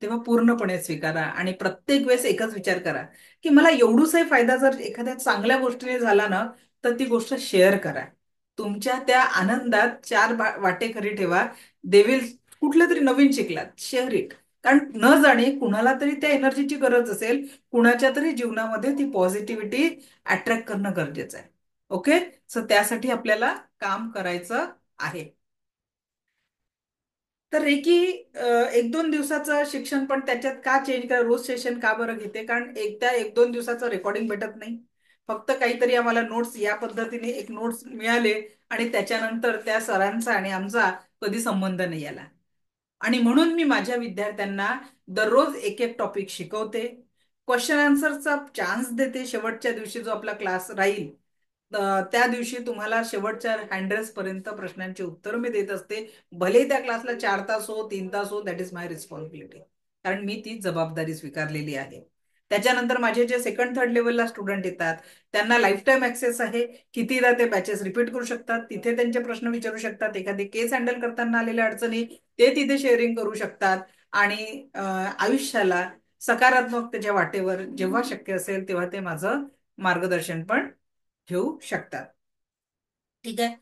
तेव्हा पूर्णपणे स्वीकारा आणि प्रत्येक वेळेस एकच विचार करा की मला एवढूसाही फायदा जर एखाद्या चांगल्या गोष्टीने झाला ना तर ती गोष्ट शेअर करा. तुमच्या त्या आनंदात चार वाटेकरी ठेवा. देवील कुठलं तरी नवीन शिकलात शेअर इट. कारण न जाणे कुणाला तरी त्या एनर्जीची गरज असेल, कुणाच्या तरी जीवनामध्ये ती पॉझिटिव्हिटी अट्रॅक्ट करणं गरजेचं आहे. ओके. सो त्यासाठी आपल्याला काम करायचं आहे. तर रेकी एक दोन दिवसाचं शिक्षण, पण त्याच्यात का चेंज करा, रोज सेशन का बरं घेते? कारण एकदा एक दोन दिवसाचं रेकॉर्डिंग भेटत नाही. फक्त काहीतरी आम्हाला नोट्स या पद्धतीने एक नोट्स मिळाले आणि त्याच्यानंतर त्या सरांचा आणि आमचा कधी संबंध नाही आला. आणि म्हणून मी माझ्या विद्यार्थ्यांना दररोज एक एक टॉपिक शिकवते, क्वेश्चन आन्सरचा चान्स देते. शेवटच्या दिवशी जो आपला क्लास राहील त्या दिवशी तुम्हाला शेवटच्या हँड्रेस पर्यंत प्रश्नांची उत्तर मी देत असते. भले त्या क्लासला 4 तास हो 3 तास हो, दॅट इज माय रिस्पॉन्सिबिलिटी. कारण मी ती जबाबदारी स्वीकारलेली आहे. त्याच्यानंतर माझे जे सेकंड थर्ड लेवलला स्टुडंट येतात त्यांना लाईफ टाईम ऍक्सेस आहे. कितीदा ते बॅचेस रिपीट करू शकतात, तिथे त्यांचे प्रश्न विचारू शकतात, एखादी केस हँडल करताना आलेल्या अडचणी ते तिथे शेअरिंग करू शकतात. आणि आयुष्याला सकारात्मकतेच्या वाटेवर जेव्हा शक्य असेल तेव्हा ते माझं मार्गदर्शन पण घेऊ शकतात. ठीक आहे.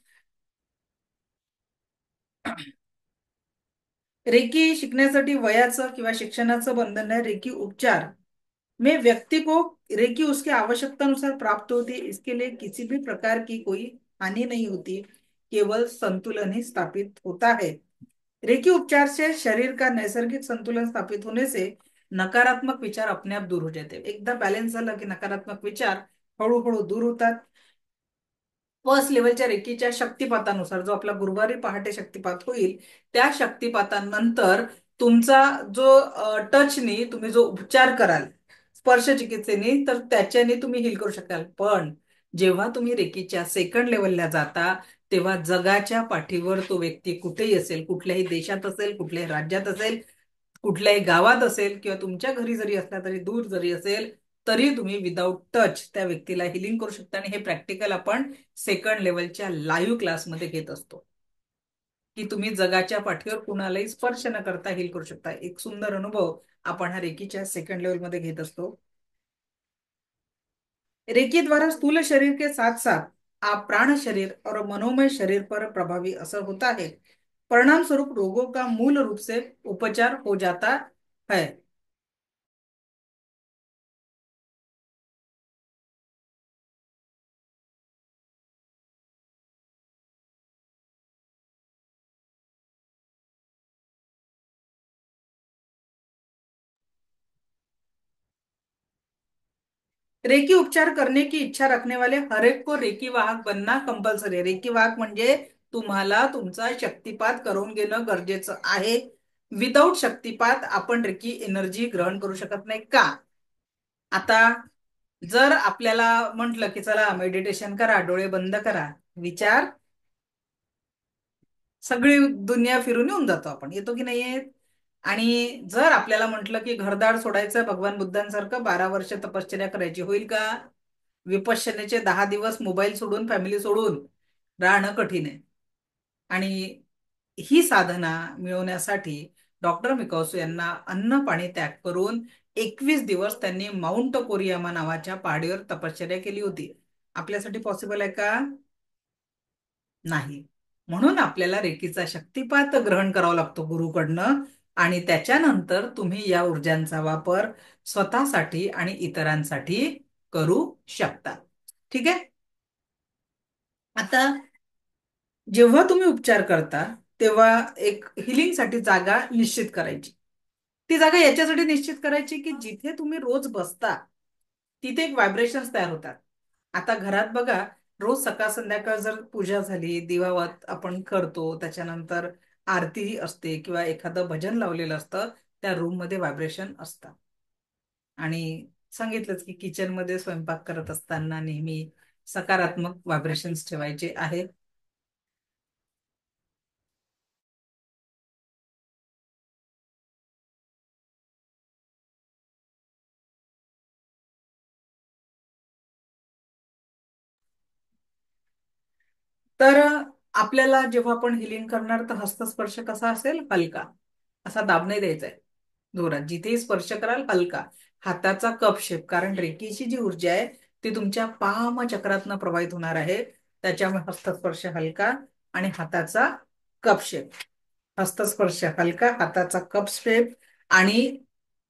रेकी शिकण्यासाठी वयाचं किंवा शिक्षणाचं बंधन है। रेकी उपचार में व्यक्ति को रेकी उसके आवश्यकता अनुसार प्राप्त होती है। इसके लिए किसी भी प्रकार की कोई हानि नहीं होती, केवल संतुलन ही स्थापित होता है। रेकी उपचार से शरीर का नैसर्गिक संतुलन स्थापित होने से नकारात्मक विचार अपने आप दूर हो जाते हैं। एकदा बॅलन्स झालं की नकारात्मक विचार हळूहळू दूर होतात। फर्स्ट लेवलच्या रेकीच्या शक्तिपातानुसार जो आपला गुरुवारी पहाटे शक्तिपात होईल त्या शक्तिपातानंतर तुमचा जो टचनी तुम्ही जो उपचार कराल स्पर्श चिकित्सेने, तर त्याच्याने तुम्ही हील करू शकाल. पण जेव्हा तुम्ही रेकीच्या सेकंड लेवलला जाता तेव्हा जगाच्या पाठीवर तो व्यक्ती कुठेही असेल, कुठल्याही देशात असेल, कुठल्याही राज्यात असेल, कुठल्याही गावात असेल किंवा तुमच्या घरी जरी असला तरी दूर जरी असेल तरी तुम्ही विदाऊट टच त्या व्यक्तीला हिलिंग करू शकता. आणि हे प्रॅक्टिकल आपण सेकंड लेवलच्या लाईव्ह क्लासमध्ये घेत असतो की तुम्ही जगाच्या पाठीवर कुणालाही स्पर्श न करता हील करू शकता. एक सुंदर अनुभव आपण हा रेकीच्या सेकंड लेवल मध्ये घेत असतो. रेकी द्वारा स्थूल शरीर के साथ साथ आप प्राण शरीर और मनोमय शरीर पर प्रभावी असर होता है। परिणाम स्वरूप रोगों का मूल रूप से उपचार हो जाता है। रेकी उपचार करने की इच्छा रखने वाले हर एक को रेकी वाहक बनना कंपल्सरी आहे. रेकी वाहक म्हणजे तुम्हाला तुमचा शक्तिपात करून घेणं गरजेचं आहे. विदाऊट शक्तिपात आपण रेकी एनर्जी ग्रहण करू शकत नाही. का? आता जर आपल्याला म्हटलं की चला मेडिटेशन करा, डोळे बंद करा, विचार सगळी दुनिया फिरून येऊन जातो आपण, येतो की नाही येत? आणि जर आपल्याला म्हटलं की घरदार सोडायचं, भगवान बुद्धांसारखं 12 वर्ष तपश्चर्या करायची, होईल का? विपश्यनेचे 10 दिवस मोबाईल सोडून फॅमिली सोडून राहणं कठीण आहे. आणि ही साधना मिळवण्यासाठी डॉक्टर मिकासो यांना अन्न पाणी त्याग करून 21 दिवस त्यांनी माउंट कोरियामा नावाच्या पहाडीवर तपश्चर्या केली होती. आपल्यासाठी पॉसिबल आहे का? नाही. म्हणून आपल्याला रेकीचा शक्तिपात ग्रहण करावा लागतो गुरुकडनं. आणि त्याच्यानंतर तुम्ही या ऊर्जांचा वापर स्वतःसाठी आणि इतरांसाठी करू शकता. ठीक आहे. आता जेव्हा तुम्ही उपचार करता तेव्हा एक हिलिंगसाठी जागा निश्चित करायची. ती जागा याच्यासाठी निश्चित करायची की जिथे तुम्ही रोज बसता तिथे एक व्हायब्रेशन्स तयार होतात. आता घरात बघा, रोज सकाळ संध्याकाळ जर पूजा झाली, दिवावत आपण करतो, त्याच्यानंतर आरती असते किंवा एखादं भजन लावलेलं असतं, त्या रूम मध्ये व्हायब्रेशन असतं. आणि सांगितलंच की किचन मध्ये स्वयंपाक करत असताना नेहमी सकारात्मक व्हायब्रेशन्स ठेवायचे आहेत. तर आपल्याला जेव्हा आपण हिलिंग करणार तर हस्तस्पर्श कसा असेल? हलका. असा दाब नाही द्यायचा आहे जोरात. जिथेही स्पर्श कराल हलका. हाताचा कप शेप, कारण रेकीची जी ऊर्जा आहे ती तुमच्या पाम चक्रातनं प्रवाहित होणार आहे. त्याच्यामुळे हस्तस्पर्श हलका आणि हाताचा कप शेप. हस्तस्पर्श हलका, हाताचा कप शेप. आणि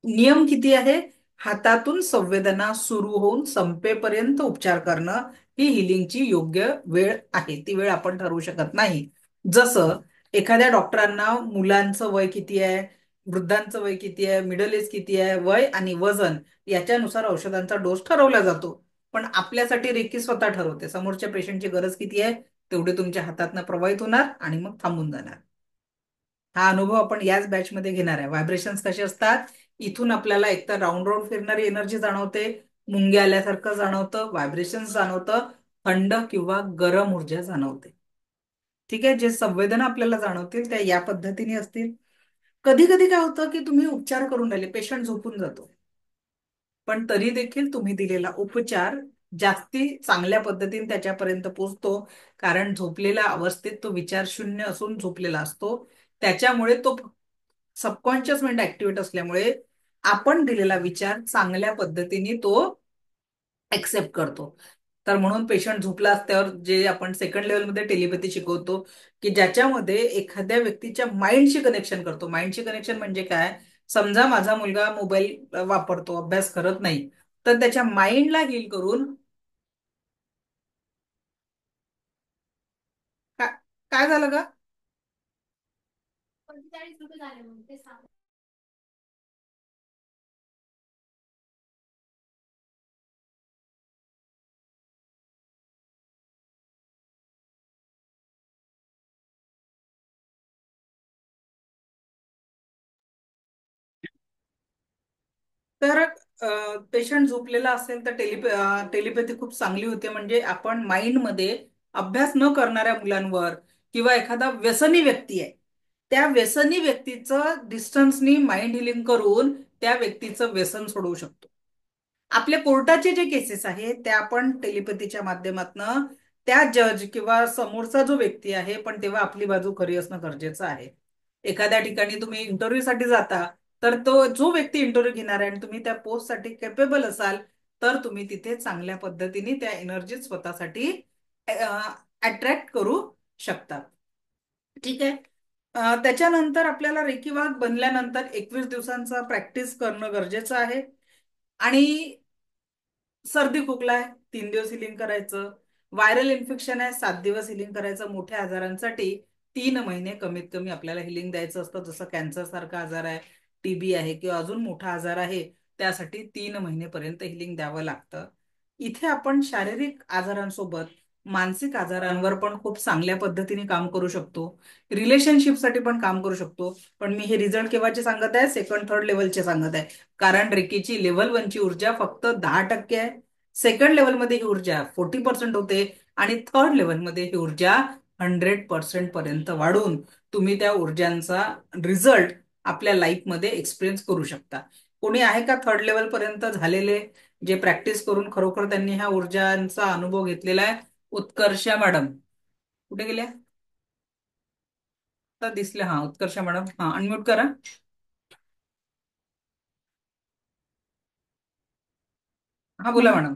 नियम किती आहे? हातातून संवेदना सुरू होऊन संपेपर्यंत उपचार करणं ही हिलिंगची योग्य वेळ आहे. ती वेळ आपण ठरवू शकत नाही. जसं एखाद्या डॉक्टरांना मुलांचं वय किती आहे, वृद्धांचं वय किती आहे, मिडल एज किती आहे, वय आणि वजन याच्यानुसार औषधांचा डोस ठरवला जातो. पण आपल्यासाठी रेकी स्वतः ठरवते समोरच्या पेशंटची गरज किती आहे तेवढे तुमच्या हातातनं प्रवाहित होणार आणि मग थांबून जाणार. हा अनुभव आपण याच बॅच मध्ये घेणार आहे. व्हायब्रेशन्स कसे असतात? इथून आपल्याला एकतर राऊंड राऊंड फिरणारी एनर्जी जाणवते, मुंग्या आल्यासारखं जाणवतं, व्हायब्रेशन्स जाणवतं, थंड किंवा गरम ऊर्जा जाणवते. ठीक आहे. जे संवेदना आपल्याला जाणवतील त्या या पद्धतीने असतील. कधी कधी काय होतं की तुम्ही उपचार करून राहिले, पेशंट झोपून जातो, पण तरी देखील तुम्ही दिलेला उपचार जास्ती चांगल्या पद्धतीने त्याच्यापर्यंत पोहोचतो. कारण झोपलेल्या अवस्थेत तो विचार शून्य असून झोपलेला असतो. त्याच्यामुळे तो सबकॉन्शियस माइंड ऍक्टिव्हेट असल्यामुळे आपण दिलेला विचार चांगल्या पद्धतीने तो एक्सेप्ट करतो. तर म्हणून पेशंट झोपला असल्यावर जे आपण सेकंड लेवलमध्ये टेलिपॅथी शिकवतो की ज्याच्यामध्ये एखाद्या व्यक्तीच्या माइंडशी कनेक्शन करतो. माइंडशी कनेक्शन म्हणजे काय? समजा माझा मुलगा मोबाईल वापरतो, अभ्यास करत नाही, तर त्याच्या माइंडला हील करून काय काय झालं का? तर पेशंट झोपलेला असेल तर टेलिपॅथी खूप चांगली होते. म्हणजे आपण माइंडमध्ये अभ्यास न करणाऱ्या मुलांवर किंवा एखादा व्यसनी व्यक्ती आहे त्या व्यसनी व्यक्तीचं डिस्टन्सनी माइंड हिलिंग करून त्या व्यक्तीचं व्यसन सोडवू शकतो. आपल्या कोर्टाचे जे केसेस आहेत त्या आपण टेलिपॅथीच्या माध्यमातून त्या जज किंवा समोरचा जो व्यक्ती आहे, पण तेव्हा आपली बाजू खरी असणं गरजेचं आहे. एखाद्या ठिकाणी तुम्ही इंटरव्ह्यू साठी जाता, तर तो जो व्यक्ती इंटरव्ह्यू घेणार आहे आणि तुम्ही त्या पोस्ट साठी केपेबल असाल तर तुम्ही तिथे चांगल्या पद्धतीने त्या एनर्जी स्वतःसाठी अट्रॅक्ट करू शकता. ठीक आहे. त्याच्यानंतर आपल्याला रेकी वाघ बनल्यानंतर 21 दिवसांचा प्रॅक्टिस करणं गरजेचं आहे. आणि सर्दी खोकला आहे 3 दिवस हिलिंग करायचं. व्हायरल इन्फेक्शन आहे 7 दिवस हिलिंग करायचं. मोठ्या आजारांसाठी 3 महिने कमीत कमी आपल्याला हिलिंग द्यायचं असतं. जसं कॅन्सर सारखा आजार आहे, टीबी आहे किंवा अजून मोठा आजार आहे, त्यासाठी 3 महिनेपर्यंत हिलिंग द्यावं लागतं. इथे आपण शारीरिक आजारांसोबत मानसिक आजारांवर पण खूप चांगल्या पद्धतीने काम करू शकतो. रिलेशनशिपसाठी पण काम करू शकतो. पण मी हे रिझल्ट केव्हाचे सांगत आहे? सेकंड थर्ड लेवलचे सांगत आहे. कारण रेकीची लेव्हल 1ची ऊर्जा फक्त 10% आहे. सेकंड लेवलमध्ये ही ऊर्जा 40% होते आणि थर्ड लेवलमध्ये ही ऊर्जा 100% पर्यंत वाढून तुम्ही त्या ऊर्जांचा रिझल्ट आपल्या लाईफमध्ये एक्सपिरियन्स करू शकता. कोणी आहे का थर्ड लेवल पर्यंत झालेले, जे प्रॅक्टिस करून खरोखर त्यांनी ह्या ऊर्जांचा अनुभव घेतलेला आहे? उत्कर्षा मॅडम कुठे गेल्या? आता दिसल्या. हा, उत्कर्षा मॅडम, हा अनम्यूट करा. हा बोला नम मॅडम.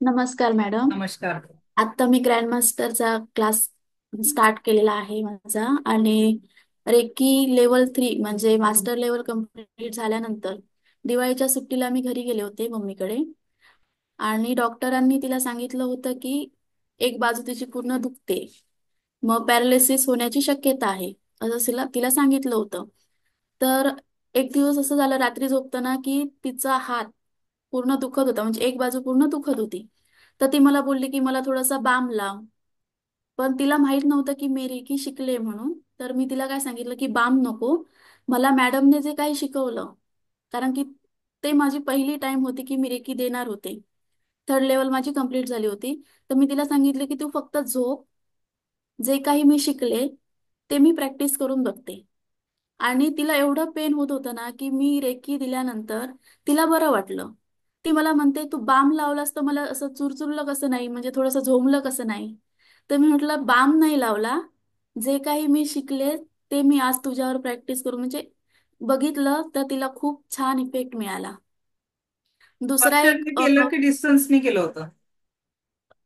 नमस्कार मॅडम. नमस्कार. आता मी ग्रँड मास्टरचा क्लास स्टार्ट केलेला आहे माझा आणि रेकी लेवल 3 म्हणजे मास्टर लेवल कम्प्लीट झाल्यानंतर दिवाळीच्या सुट्टीला मी घरी गेले होते मम्मीकडे आणि डॉक्टरांनी तिला सांगितलं होतं की एक बाजू तिची पूर्ण दुखते, मग पॅरालिसिस होण्याची शक्यता आहे असं तिला सांगितलं होतं. तर एक दिवस असं झालं रात्री झोपताना की तिचा हात पूर्ण दुखत होता, म्हणजे एक बाजू पूर्ण दुखत होती. तर ती मला बोलली की मला थोडासा बाम लाव, पण तिला माहित नव्हतं की मी रेकी शिकले म्हणून. तर मी तिला काय सांगितलं की बाम नको, मला मॅडमने जे काही शिकवलं, कारण की ते माझी पहिली टाइम होती की मी रेकी देणार होते, थर्ड लेवल माझी कंप्लीट झाली होती. तर मी तिला सांगितलं की तू फक्त झोप, जे काही मी शिकले ते मी प्रॅक्टिस करून बघते. आणि तिला एवढं पेन होत होतं ना की मी रेकी दिल्यानंतर तिला बरं वाटलं. ती मला म्हणते तू बाम लावलास तर मला असं चुरचुरलं कसं नाही, म्हणजे थोडंसं झोंबलं कसं नाही. तर मी म्हटलं बाम नाही लावला, जे काही मी शिकले ते मी आज तुझ्यावर प्रॅक्टिस करू म्हणजे बघितलं तर तिला खूप छान इफेक्ट मिळाला. दुसरा एक स्पर्शने केलं की डिस्टन्सनी केलं होतं?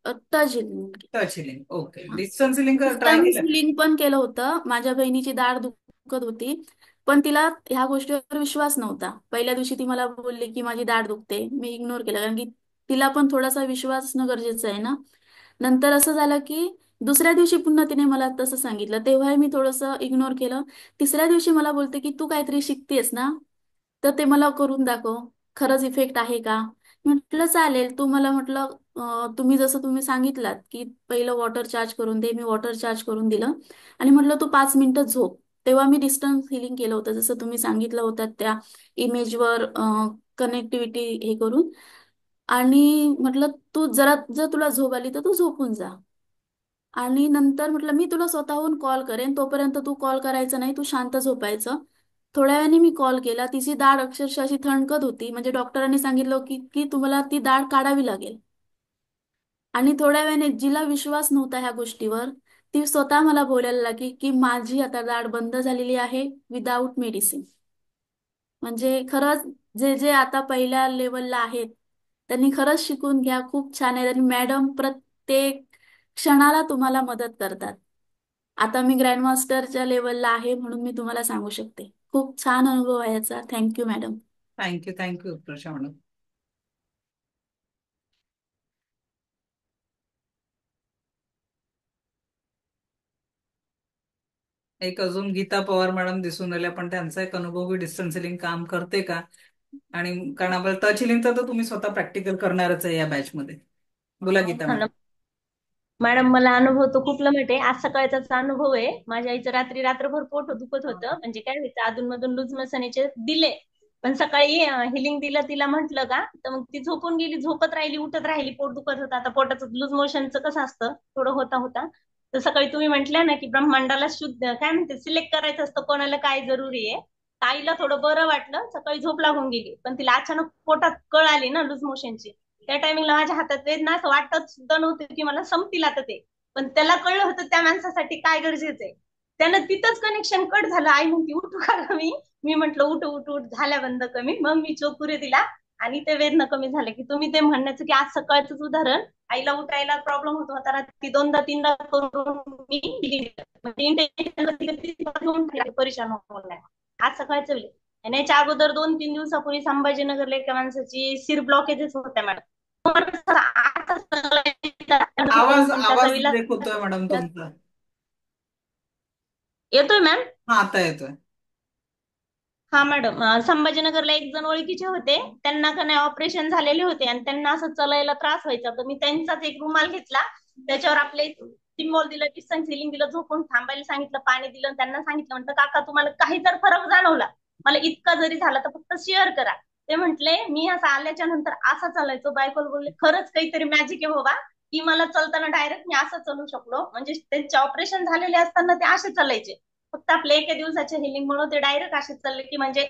Touch touch healing. Okay. Distance healing try distance केलं का? लिंक पण केलं होतं. माझ्या बहिणीची दाढ दुखत होती, पण तिला ह्या गोष्टीवर विश्वास नव्हता. पहिल्या दिवशी ती मला बोलली की माझी दाढ दुखते, मी इग्नोर केलं कारण की तिला पण थोडासा विश्वास असणं गरजेचं आहे ना. नंतर असं झालं की दुसऱ्या दिवशी पुन्हा तिने मला तसं सांगितलं, तेव्हाही मी थोडंसं इग्नोर केलं. तिसऱ्या दिवशी मला बोलते की तू काहीतरी शिकतेस ना, तर ते मला करून दाखव, खरंच इफेक्ट आहे का. म्हटलं चालेल. तू मला म्हटलं तुम्ही जसं तुम्ही सांगितलात की पहिलं वॉटर चार्ज करून दे, मी वॉटर चार्ज करून दिलं आणि म्हटलं तू 5 मिनिटं झोप. तेव्हा मी डिस्टन्स हिलिंग केलं होतं जसं तुम्ही सांगितलं होतं त्या इमेजवर कनेक्टिव्हिटी हे करून. आणि म्हटलं तू जरा जर तुला झोप आली तर तू झोपून जा. आणि नंतर म्हटलं मी तुला स्वतःहून कॉल करेन, तोपर्यंत तू कॉल करायचा नाही, तू शांत झोपायचं. थोड्या वेळाने मी कॉल केला, तिची दाढ अक्षरशः अशी थणकत होती, म्हणजे डॉक्टरांनी सांगितलं की की तुम्हाला ती दाढ काढावी लागेल. आणि थोड्या वेळाने जिला विश्वास नव्हता ह्या गोष्टीवर, ती स्वतः मला बोलायला लागली की माझी आता दाढ बंद झालेली आहे विदाऊट मेडिसिन. म्हणजे खरंच जे जे आता पहिल्या लेवलला आहेत त्यांनी खरंच शिकून घ्या, खूप छान आहे. आणि मॅडम प्रत्येक क्षणाला तुम्हाला मदत करतात. आता मी ग्रँडमास्टरच्या लेवलला आहे म्हणून मी तुम्हाला सांगू शकते, खूप छान अनुभव आहे याचा. Thank you madam. थँक्यू. थँक्यू प्रशा मॅडम. एक अजून गीता पवार मॅडम दिसून आल्या, पण त्यांचा एक अनुभवी डिस्टन्स हिलिंग काम करते का? आणि कारण आपल्याला टच हिलिंगचा तर तुम्ही स्वतः प्रॅक्टिकल करणारच आहे या बॅच मध्ये. बोला गीता हा मॅडम. ना. मॅडम मला अनुभव तो खूप लमट आहे. आज सकाळचाच अनुभव आहे. माझ्या आईचं रात्रभर पोट दुखत होतं, म्हणजे काय व्हायचं अधूनमधून लूज मोशनचे दिले, पण सकाळी हिलिंग दिलं तिला म्हंटल का, तर मग ती झोपून गेली, झोपत राहिली, उठत राहिली, पोट दुखत होतं. आता पोटाचं लूज मोशनचं कसं असतं, थोडं होता होता. तर सकाळी तुम्ही म्हटल्या ना की ब्रह्मांडाला शुद्ध काय म्हणते सिलेक्ट करायचं असतं कोणाला काय जरुरी आहे. तर आईला थोडं बरं वाटलं, सकाळी झोप लागून गेली, पण तिला अचानक पोटात कळ आली ना लूज मोशनची. त्या टायमिंगला माझ्या हातात वेदना, असं वाटत सुद्धा नव्हतं की मला संपतील आता ते. पण त्याला कळलं होतं त्या माणसासाठी काय गरजेचं आहे. त्यानं तिथंच कनेक्शन कट झालं. आई म्हणते उठू का ग मी. मी म्हटलं उठ उठ उठ, झाल्या बंद कमी. मग मी चोकुरे दिला आणि ते वेदना कमी झाले. की तुम्ही ते म्हणण्याचं की आज सकाळचंच उदाहरण, आईला उठायला प्रॉब्लेम होत होता रात्री दोनदा तीनदा करून मी दिली. म्हणजे intention परेशान होऊन नाही. आज सकाळचं वेळ. आणि याच्या अगोदर 2-3 दिवसापूर्वी संभाजीनगरला एका माणसाची शिर ब्लॉकेजेस होत्या मॅडम. आवाज 2 मिनिटाचा आवाज विलास. ब्रेक होतोय मॅडम तुमचा. येतोय मॅम. हा आता येतोय. हा मॅडम, संभाजीनगरला एक जण ओळखीचे होते, त्यांना का नाही ऑपरेशन झालेले होते आणि त्यांना असं चलायला त्रास व्हायचा. तर मी त्यांचाच एक रुमाल घेतला, त्याच्यावर आपले सिम्बॉल दिलं, डिस्टन्स हिलिंग दिलं, झोपून थांबायला सांगितलं, पाणी दिलं, त्यांना सांगितलं म्हटलं काका तुम्हाला काही जर फरक जाणवला, मला इतका जरी झाला तर फक्त शेअर करा. ते म्हटले मी असं आल्याच्या नंतर असं चालायचो. बायकोला बोलले खरंच काहीतरी मॅजिक आहे बाबा, की मला चालताना डायरेक्ट मी असं चालू शकलो. म्हणजे त्यांचे ऑपरेशन झालेले असताना ते असे चालायचे, फक्त आपल्या एका दिवसाच्या हिलिंग म्हणून ते डायरेक्ट असे चालले. की म्हणजे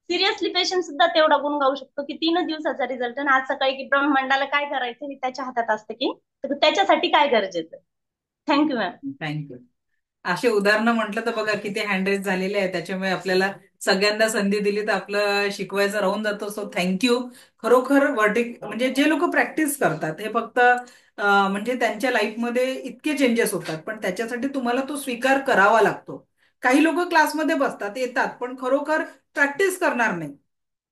सिरियसली पेशंट सुद्धा तेवढा गुण गाऊ शकतो. की 3 दिवसाचा रिझल्ट. आणि आज सकाळी की ब्रह्मांडाला काय करायचं हे त्याच्या हातात असतं, की त्याच्यासाठी काय गरजेचं. Thank you ma'am. थँक्यू. असे उदाहरणं म्हटलं तर बघा किती हँडरेज झालेले आहे. त्याच्यामुळे आपल्याला सगळ्यांना संधी दिली तर आपलं शिकवायचं राहून जातो. So thank you. खरोखर म्हणजे जे लोक प्रॅक्टिस करतात हे फक्त म्हणजे त्यांच्या लाईफमध्ये इतके चेंजेस होतात, पण त्याच्यासाठी तुम्हाला तो स्वीकार करावा लागतो. काही लोक क्लासमध्ये बसतात, येतात, पण खरोखर प्रॅक्टिस करणार नाही.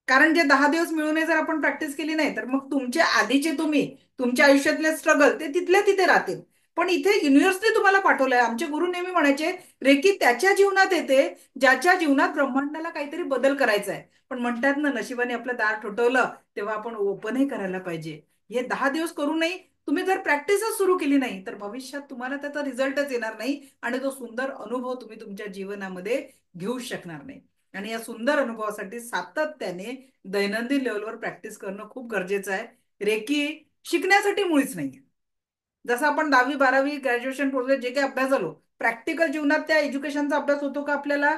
कारण जे 10 दिवस मिळूनही जर आपण प्रॅक्टिस केली नाही तर मग तुमच्या आधीचे तुम्ही तुमच्या आयुष्यातले स्ट्रगल ते तिथल्या तिथे राहतील. पण इथे युनिव्हर्सने तुम्हाला पाठवलंय. आमचे गुरु नेहमी म्हणायचे रेकी त्याच्या जीवनात येते ज्याच्या जीवनात ब्रह्मांडाला काहीतरी बदल करायचा आहे. पण म्हणतात ना नशिबाने आपलं दार ठोठवलं तेव्हा आपण ओपनही करायला पाहिजे. हे 10 दिवस करूनही तुम्ही जर प्रॅक्टिसच सुरू केली नाही तर भविष्यात तुम्हाला त्याचा रिझल्टच येणार नाही आणि तो सुंदर अनुभव तुम्ही तुमच्या जीवनामध्ये घेऊ शकणार नाही. आणि या सुंदर अनुभवासाठी सातत्याने दैनंदिन लेवलवर प्रॅक्टिस करणं खूप गरजेचं आहे. रेकी शिकण्यासाठी मुळीच नाही. जसं आपण 10वी 12वी ग्रॅज्युएशन पोस्ट जे काही अभ्यास झालो, प्रॅक्टिकल जीवनात त्या एज्युकेशनचा अभ्यास होतो का आपल्याला?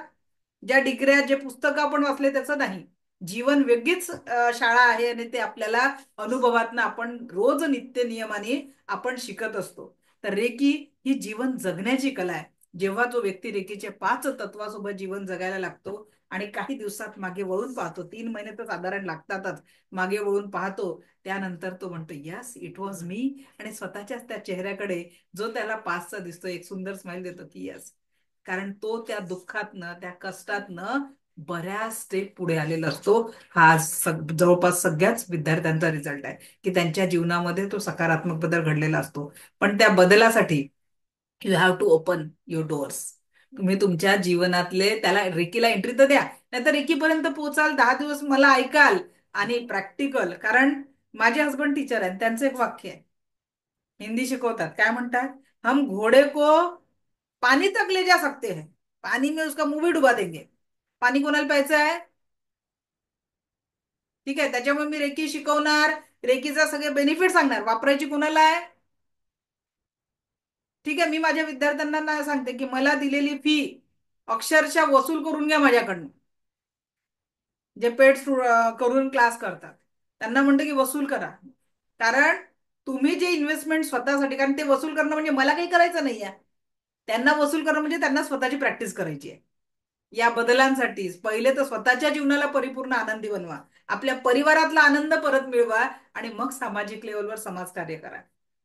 ज्या डिग्र्या जे पुस्तकं आपण वाचले त्याचं नाही. जीवन वेगळीच शाळा आहे आणि ते आपल्याला अनुभवातनं आपण रोज नित्य नियमाने आपण शिकत असतो. तर रेकी ही जीवन जगण्याची कला आहे. जेव्हा तो व्यक्ती रेकीचे 5 तत्वासोबत जीवन जगायला लागतो आणि काही दिवसात मागे वळून पाहतो, 3 महिने तर साधारण लागतातच, मागे वळून पाहतो, त्यानंतर तो म्हणतो यस इट वॉज मी, आणि स्वतःच्याच त्या चेहऱ्याकडे जो त्याला 5चा दिसतो एक सुंदर स्माइल देतो की यस, कारण तो त्या दुःखातनं त्या कष्टातनं बऱ्याच स्टेप पुढे आलेला असतो. हा जवळपास सगळ्याच विद्यार्थ्यांचा रिझल्ट आहे की त्यांच्या जीवनामध्ये तो सकारात्मक बदल घडलेला असतो. पण त्या बदलासाठी you have to open your doors. तुम्ही तुमच्या जीवनातले त्याला रेकीला एंट्री तर द्या, नाहीतर रेकीपर्यंत पोहोचाल 10 दिवस मला ऐकाल. आणि प्रॅक्टिकल, कारण माझे हस्बंड टीचर आहेत, त्यांचं एक वाक्य आहे, हिंदी शिकवतात, काय म्हणतात, हम घोड़े को पानी तक ले जा सकते हैं, पानी में उसका मुंह भी डुबा देंगे. पाणी कोणाला प्यायचं आहे? ठीक आहे, त्याच्यामुळे मी रेकी शिकवणार, रेकीचा सगळे बेनिफिट सांगणार, वापरायची कोणाला आहे? ठीक आहे, मी माझ्या विद्यार्थ्यांना सांगते की मला दिलेली फी अक्षरशः वसूल करून घ्या माझ्याकडनं. जे पेड करून क्लास करतात त्यांना म्हणतो की वसूल करा, कारण तुम्ही जे इन्व्हेस्टमेंट स्वतःसाठी, कारण ते वसूल करणं म्हणजे मला काही करायचं नाही आहे, त्यांना वसूल करणं म्हणजे त्यांना स्वतःची प्रॅक्टिस करायची आहे. या बदलांसाठी पहिले तर स्वतःच्या जीवनाला परिपूर्ण आनंदी बनवा, आपल्या परिवारातला आनंद परत मिळवा, आणि मग सामाजिक लेवलवर समाजकार्य करा.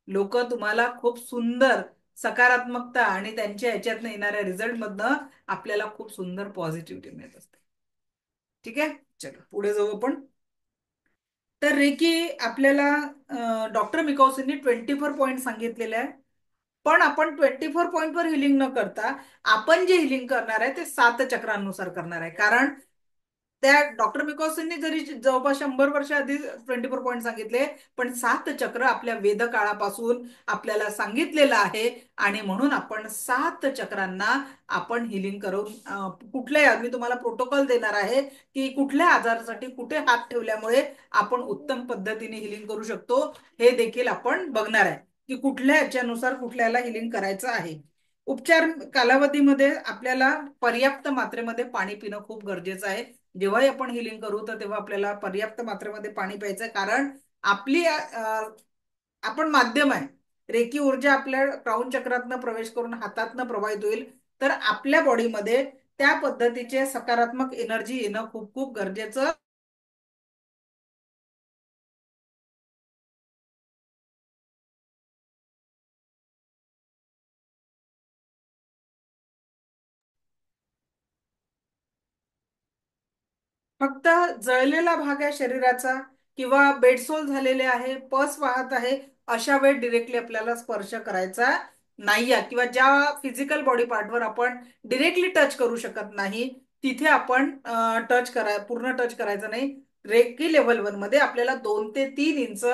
लोक तुम्हाला खूप सुंदर सकारात्मकता आणि त्यांच्या ह्याच्यातनं येणाऱ्या रिझल्ट मधनं आपल्याला खूप सुंदर पॉझिटिव्हिटी मिळत असते. ठीक आहे, चलो पुढे जाऊ आपण. तर रेकी आपल्याला डॉक्टर मिकॉसींनी 24 पॉईंट सांगितलेले आहे, पण आपण 24 पॉईंटवर हिलिंग न करता आपण जे हिलिंग करणार आहे ते 7 चक्रांनुसार करणार आहे. कारण त्या डॉक्टर मिकॉसींनी जरी जवळपास 100 वर्ष आधी 24 पॉईंट सांगितले, पण 7 चक्र आपल्या वेद काळापासून आपल्याला सांगितलेलं आहे, आणि म्हणून आपण 7 चक्रांना आपण हिलिंग करून कुठल्याही, मी तुम्हाला प्रोटोकॉल देणार आहे की कुठल्या आजारासाठी कुठे हात ठेवल्यामुळे आपण उत्तम पद्धतीने हिलिंग करू शकतो, हे देखील आपण बघणार आहे की कुठल्या याच्यानुसार कुठल्याला हिलिंग करायचं आहे. उपचार कालावधीमध्ये आपल्याला पर्याप्त मात्रेमध्ये पाणी पिणं खूप गरजेचं आहे. जेव्हाही आपण हिलिंग करू तर तेव्हा आपल्याला पर्याप्त मात्रेमध्ये पाणी प्यायचं आहे, कारण आपली आपण माध्यम आहे, रेकी ऊर्जा आपल्या क्राऊन चक्रातनं प्रवेश करून हातातनं प्रवाहित होईल, तर आपल्या बॉडीमध्ये त्या पद्धतीचे सकारात्मक एनर्जी येणं खूप खूप गरजेचं. फक्त जळलेला भाग आहे शरीराचा किंवा बेडसोल झालेले आहे, पस वाहत आहे, अशा वेळ डिरेक्टली आपल्याला स्पर्श करायचा नाहीये, किंवा ज्या फिजिकल बॉडी पार्टवर आपण डिरेक्टली टच करू शकत नाही तिथे आपण पूर्ण टच करायचं नाही. रेकी लेव्हल 1 मध्ये आपल्याला 2 ते 3 इंच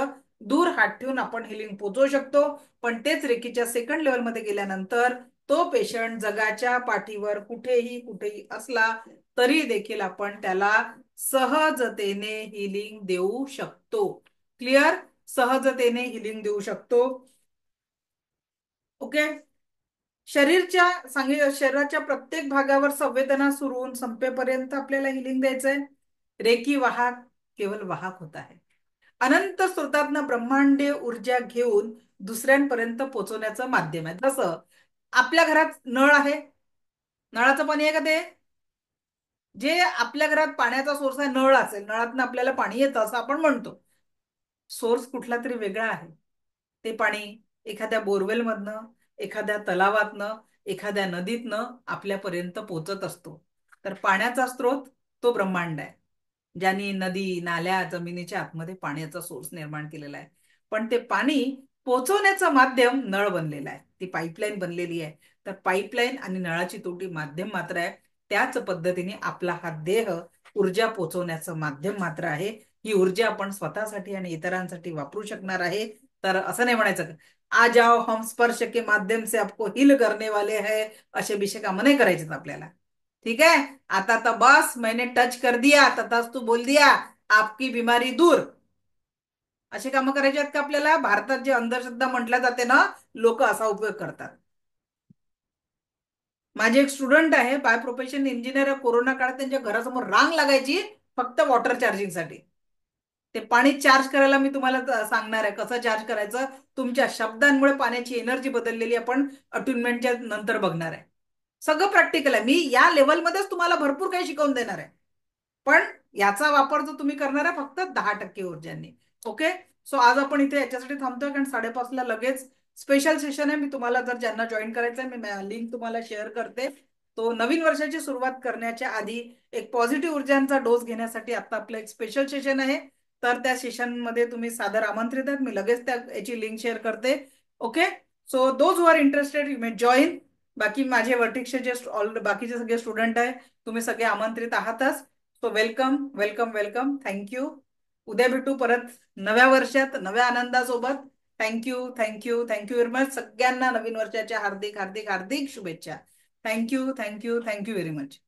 दूर हात ठेवून आपण हिलिंग पोहोचवू शकतो, पण तेच रेकीच्या सेकंड लेव्हल मध्ये गेल्यानंतर तो पेशंट जगाच्या पाठीवर कुठेही असला तरी देखील आपण त्याला सहजतेने हिलिंग देऊ शकतो. क्लिअर? सहजतेने हिलिंग देऊ शकतो. ओके. शरीराच्या प्रत्येक भागावर संवेदना सुरू होऊन संपेपर्यंत आपल्याला हिलिंग द्यायचंय. रेकी वाहक केवळ वाहक होत आहे, अनंत स्रोतातनं ब्रह्मांडीय ऊर्जा घेऊन दुसऱ्यांपर्यंत पोहोचवण्याचं माध्यम आहे. जसं आपल्या घरात नळ आहे, नळाचं पाणी आहे का ते, जे आपल्या घरात पाण्याचा सोर्स आहे, नळ असेल, नळातनं आपल्याला पाणी येतं असं आपण म्हणतो. सोर्स कुठला तरी वेगळा आहे, ते पाणी एखाद्या बोरवेल मधनं, एखाद्या तलावातनं, एखाद्या नदीतनं आपल्यापर्यंत पोहोचत असतो. तर पाण्याचा स्रोत तो ब्रह्मांड आहे, ज्यांनी नदी, नाल्या, जमिनीच्या आतमध्ये पाण्याचा सोर्स निर्माण केलेला आहे. पण ते पाणी पोहोचवण्याचं माध्यम नळ बनलेला आहे, ती पाईपलाईन बनलेली आहे. तर पाईपलाईन आणि नळाची तोटी माध्यम मात्र आहे, त्याच पद्धतीने आपला हा देह ऊर्जा पोहोचवण्याचं माध्यम मात्र आहे. ही ऊर्जा आपण स्वतःसाठी आणि इतरांसाठी वापरू शकणार आहे. तर असं नाही म्हणायचं आ जाओ हम स्पर्श के माध्यम से आपको हिल करने वाले हैं, असे विषय काम नाही करायचे आपल्याला. ठीक है, आता तो बस मैंने टच कर दिया तथास्तु बोल दिया आपकी बीमारी दूर, असे काम करायचे आहेत का आपल्याला? भारतात जे अंधश्रद्धा म्हटल्या जाते ना, लोक असा उपयोग करतात. माझे एक स्टुडंट आहे, बाय प्रोफेशन इंजिनियर, कोरोना काळात त्यांच्या घरासमोर रांग लागायची फक्त वॉटर चार्जिंग साठी. ते पाणी चार्ज करायला मी तुम्हाला सांगणार आहे कसं चार्ज करायचं. तुमच्या शब्दांमुळे पाण्याची एनर्जी बदललेली आपण अट्युनमेंटच्या नंतर बघणार आहे. सगळं प्रॅक्टिकल आहे. मी या लेवलमध्येच तुम्हाला भरपूर काही शिकवून देणार आहे, पण याचा वापर जो तुम्ही करणार आहे फक्त 10% ऊर्जांनी. ओके. सो आज आपण इथे याच्यासाठी थांबतोय, कारण 5:30ला लगेच स्पेशल सेशन आहे. मी तुम्हाला जर ज्यांना जॉईन करायचं आहे, मी लिंक तुम्हाला शेअर करते. तो नवीन वर्षाची सुरुवात करण्याच्या आधी एक पॉझिटिव्ह ऊर्जांचा डोस घेण्यासाठी आता आपलं एक स्पेशल सेशन आहे. तर त्या सेशनमध्ये तुम्ही सादर आमंत्रित आहेत. मी लगेच त्या याची लिंक शेअर करते. Okay. So those who are interested you may join. बाकी माझे वर्टिक्सचे जे बाकीचे सगळे स्टुडंट आहे, तुम्ही सगळे आमंत्रित आहातच. So welcome welcome welcome. Thank you. उद्या भेटू परत नव्या वर्षात नव्या आनंदासोबत. Thank you thank you thank you very much. सगळ्यांना नवीन वर्षाच्या हार्दिक हार्दिक हार्दिक शुभेच्छा. Thank you thank you thank you very much.